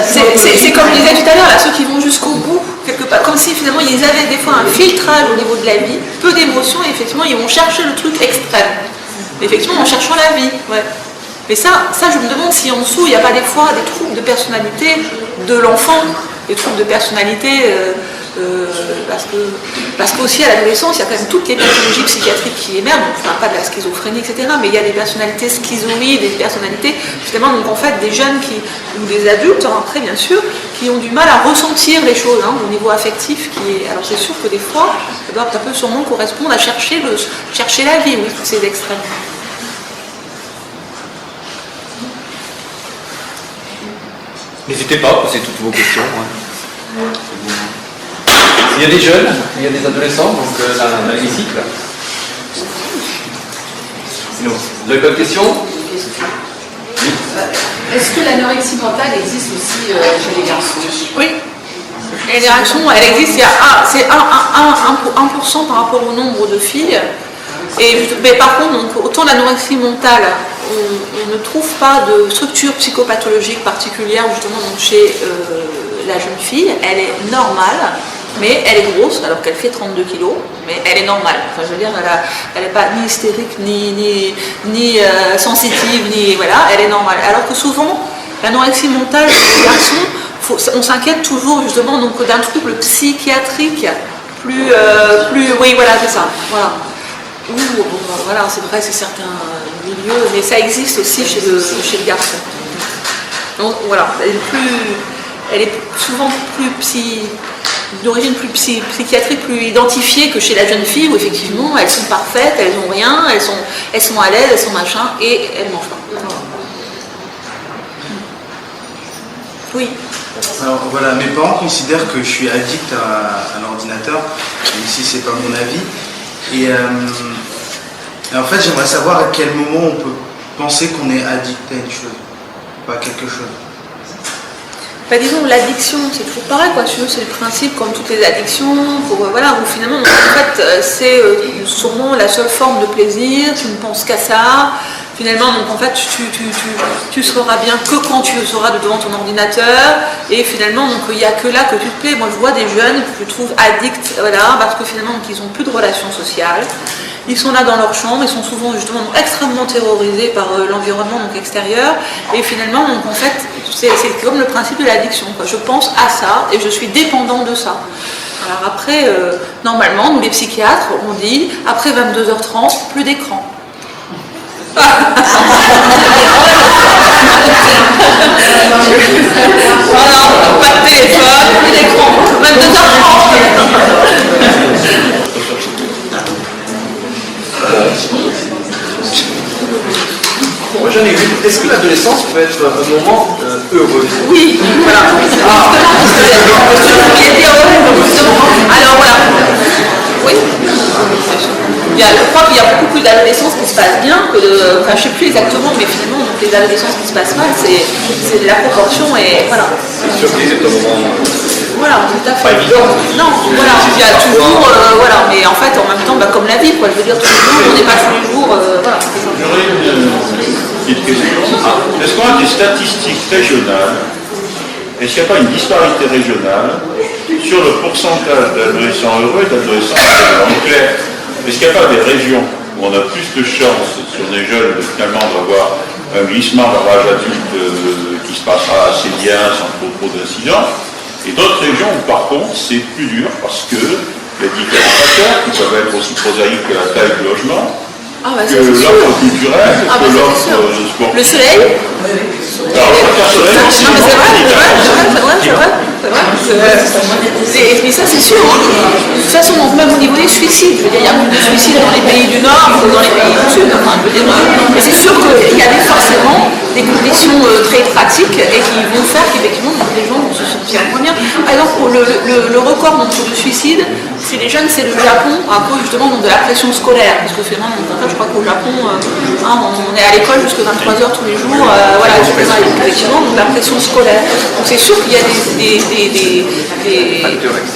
c'est comme je disais tout à l'heure, là, ceux qui vont jusqu'au bout, quelque part, comme si finalement ils avaient des fois un filtrage au niveau de la vie, peu d'émotions, et effectivement ils vont chercher le truc extrême. Effectivement, en cherchant la vie, ouais. Mais ça, je me demande si en dessous il n'y a pas des fois des troubles de personnalité de l'enfant, des troubles de personnalité parce qu'aussi à l'adolescence, il y a quand même toutes les pathologies psychiatriques qui émergent. Donc, je ne parle pas de la schizophrénie, etc., mais il y a des personnalités schizoïdes, des personnalités, justement, donc en fait, des jeunes ou des adultes, après bien sûr, qui ont du mal à ressentir les choses au niveau affectif. Alors c'est sûr que des fois, ça doit un peu sûrement correspondre à chercher la vie, oui, tous ces extrêmes. N'hésitez pas à poser toutes vos questions. Il y a des jeunes, il y a des adolescents, donc dans l'hémicycle. Sinon, vous n'avez pas de questions? Est-ce que l'anorexie mentale existe aussi chez les garçons? Oui. Et les réactions, elle existe, c'est 1% par rapport au nombre de filles. Mais par contre, donc, autant l'anorexie mentale, on ne trouve pas de structure psychopathologique particulière justement donc, chez la jeune fille. Elle est normale, mais elle est grosse alors qu'elle fait 32 kilos, mais elle est normale. Enfin, je veux dire, elle n'est pas ni hystérique, ni sensitive, voilà, elle est normale. Alors que souvent, l'anorexie mentale chez les garçons, on s'inquiète toujours justement donc d'un trouble psychiatrique plus oui, voilà, c'est ça. Voilà. Voilà, c'est vrai, c'est certains milieux, mais ça existe aussi chez le garçon. Donc voilà, elle est souvent d'origine plus psychiatrique, plus identifiée que chez la jeune fille, où effectivement elles sont parfaites, elles n'ont rien, elles sont à l'aise, elles sont machin, et elles mangent pas. Oui. Alors voilà, mes parents considèrent que je suis addict à l'ordinateur, même si c'est pas mon avis. Et en fait, j'aimerais savoir à quel moment on peut penser qu'on est addict à une chose, pas à quelque chose. Disons, l'addiction, c'est toujours pareil, quoi. C'est le principe, comme toutes les addictions, où finalement, en fait, c'est sûrement la seule forme de plaisir, tu ne penses qu'à ça. Finalement, donc en fait, tu seras bien que quand tu seras devant ton ordinateur, et finalement, donc il n'y a que là que tu te plais. Moi, je vois des jeunes que je trouve addicts, voilà, parce que finalement, donc, ils n'ont plus de relations sociales. Ils sont là dans leur chambre, ils sont souvent justement donc, extrêmement terrorisés par l'environnement donc, extérieur, et finalement, donc en fait, c'est comme le principe de l'addiction, quoi. Je pense à ça et je suis dépendant de ça. Alors après, normalement, nous les psychiatres, on dit après 22h30, plus d'écran. Voilà, pas de téléphone, plus d'écran, 22h30. Moi j'en ai vu. Est-ce que l'adolescence peut être un moment heureux? Oui, voilà. Alors voilà. Oui. Je crois qu'il y a beaucoup plus d'adolescence qui se passe bien que de. Enfin, je ne sais plus exactement, mais finalement, donc, les adolescences qui se passent mal, c'est la proportion et voilà. Surprise est un moment. Voilà, tout à fait. Pas évident. Non, voilà, il y a toujours, voilà, mais en fait, en même temps, comme la vie, quoi. Je veux dire, tous les jours, on n'est pas tous les jours, voilà. J'aurais une petite question. Est-ce qu'on a des statistiques régionales? Est-ce qu'il n'y a pas une disparité régionale sur le pourcentage d'adolescents heureux et d'adolescents heureux? En clair, est-ce qu'il n'y a pas des régions où on a plus de chances sur des jeunes finalement d'avoir un glissement vers l'âge adulte qui se passera assez bien sans trop d'incidents, et d'autres régions où par contre c'est plus dur parce que les différents facteurs qui peuvent être aussi prosaïques que la taille du logement, que l'offre culturelle, que l'offre sportive. Le soleil. Alors, je préfère soleil. Non, mais c'est vrai. Mais ça, c'est sûr. De toute façon, donc, même au niveau des suicides, je veux dire, il y a beaucoup de suicides dans les pays du Nord que dans les pays du Sud. Enfin, je veux dire, mais c'est sûr qu'il y a forcément des conditions très pratiques et qui vont faire qu'effectivement, les gens vont se sentir moins bien. Par exemple, le record donc, de suicide, chez les jeunes, c'est le Japon, à cause justement donc, de la pression scolaire. Parce que finalement, en fait, je crois qu'au Japon, on est à l'école jusqu'à 23h tous les jours, voilà, effectivement, donc la pression scolaire. Donc c'est sûr qu'il y a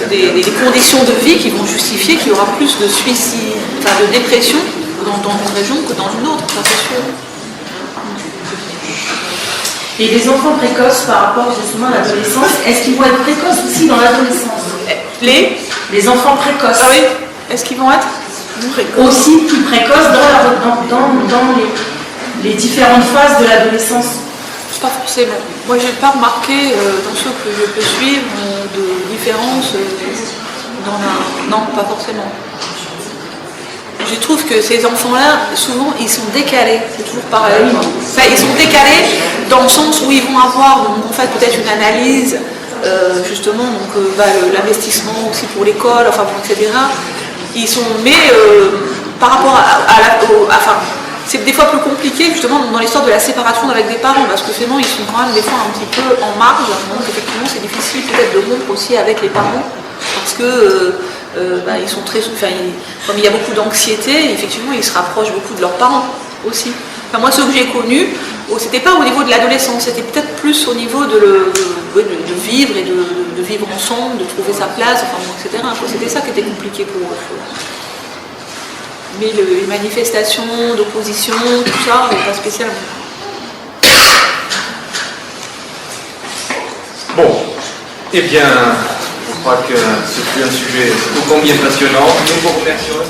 des conditions de vie qui vont justifier qu'il y aura plus de suicide, enfin de dépression dans une région que dans une autre, ça c'est sûr. Et les enfants précoces par rapport justement à l'adolescence, est-ce qu'ils vont être précoces aussi dans l'adolescence? Les enfants précoces. Ah oui. Est-ce qu'ils vont être précoces? Aussi plus précoces dans les différentes phases de l'adolescence? Pas forcément. Moi, j'ai pas remarqué dans ceux que je peux suivre de différence. Non, pas forcément. Je trouve que ces enfants-là, souvent, ils sont décalés. C'est toujours pareil. Enfin, ils sont décalés dans le sens où ils vont avoir, donc, en fait, peut-être une analyse, justement, donc l'investissement aussi pour l'école, enfin, bon, etc. Ils sont, mais par rapport enfin, c'est des fois plus compliqué, justement, dans l'histoire de la séparation avec des parents, parce que finalement, ils sont quand même des fois un petit peu en marge. Donc, effectivement, c'est difficile peut-être de rompre aussi avec les parents, parce que ils sont très, comme il y a beaucoup d'anxiété, effectivement, ils se rapprochent beaucoup de leurs parents aussi. Enfin, moi, ceux que j'ai connus, c'était pas au niveau de l'adolescence, c'était peut-être plus au niveau de vivre et de vivre ensemble, de trouver sa place, enfin, bon, etc. C'était ça qui était compliqué pour eux. Mais les manifestations d'opposition, tout ça, pas spécialement. Bon, eh bien, je crois que ce fut un sujet ô combien passionnant. Nous vous remercions.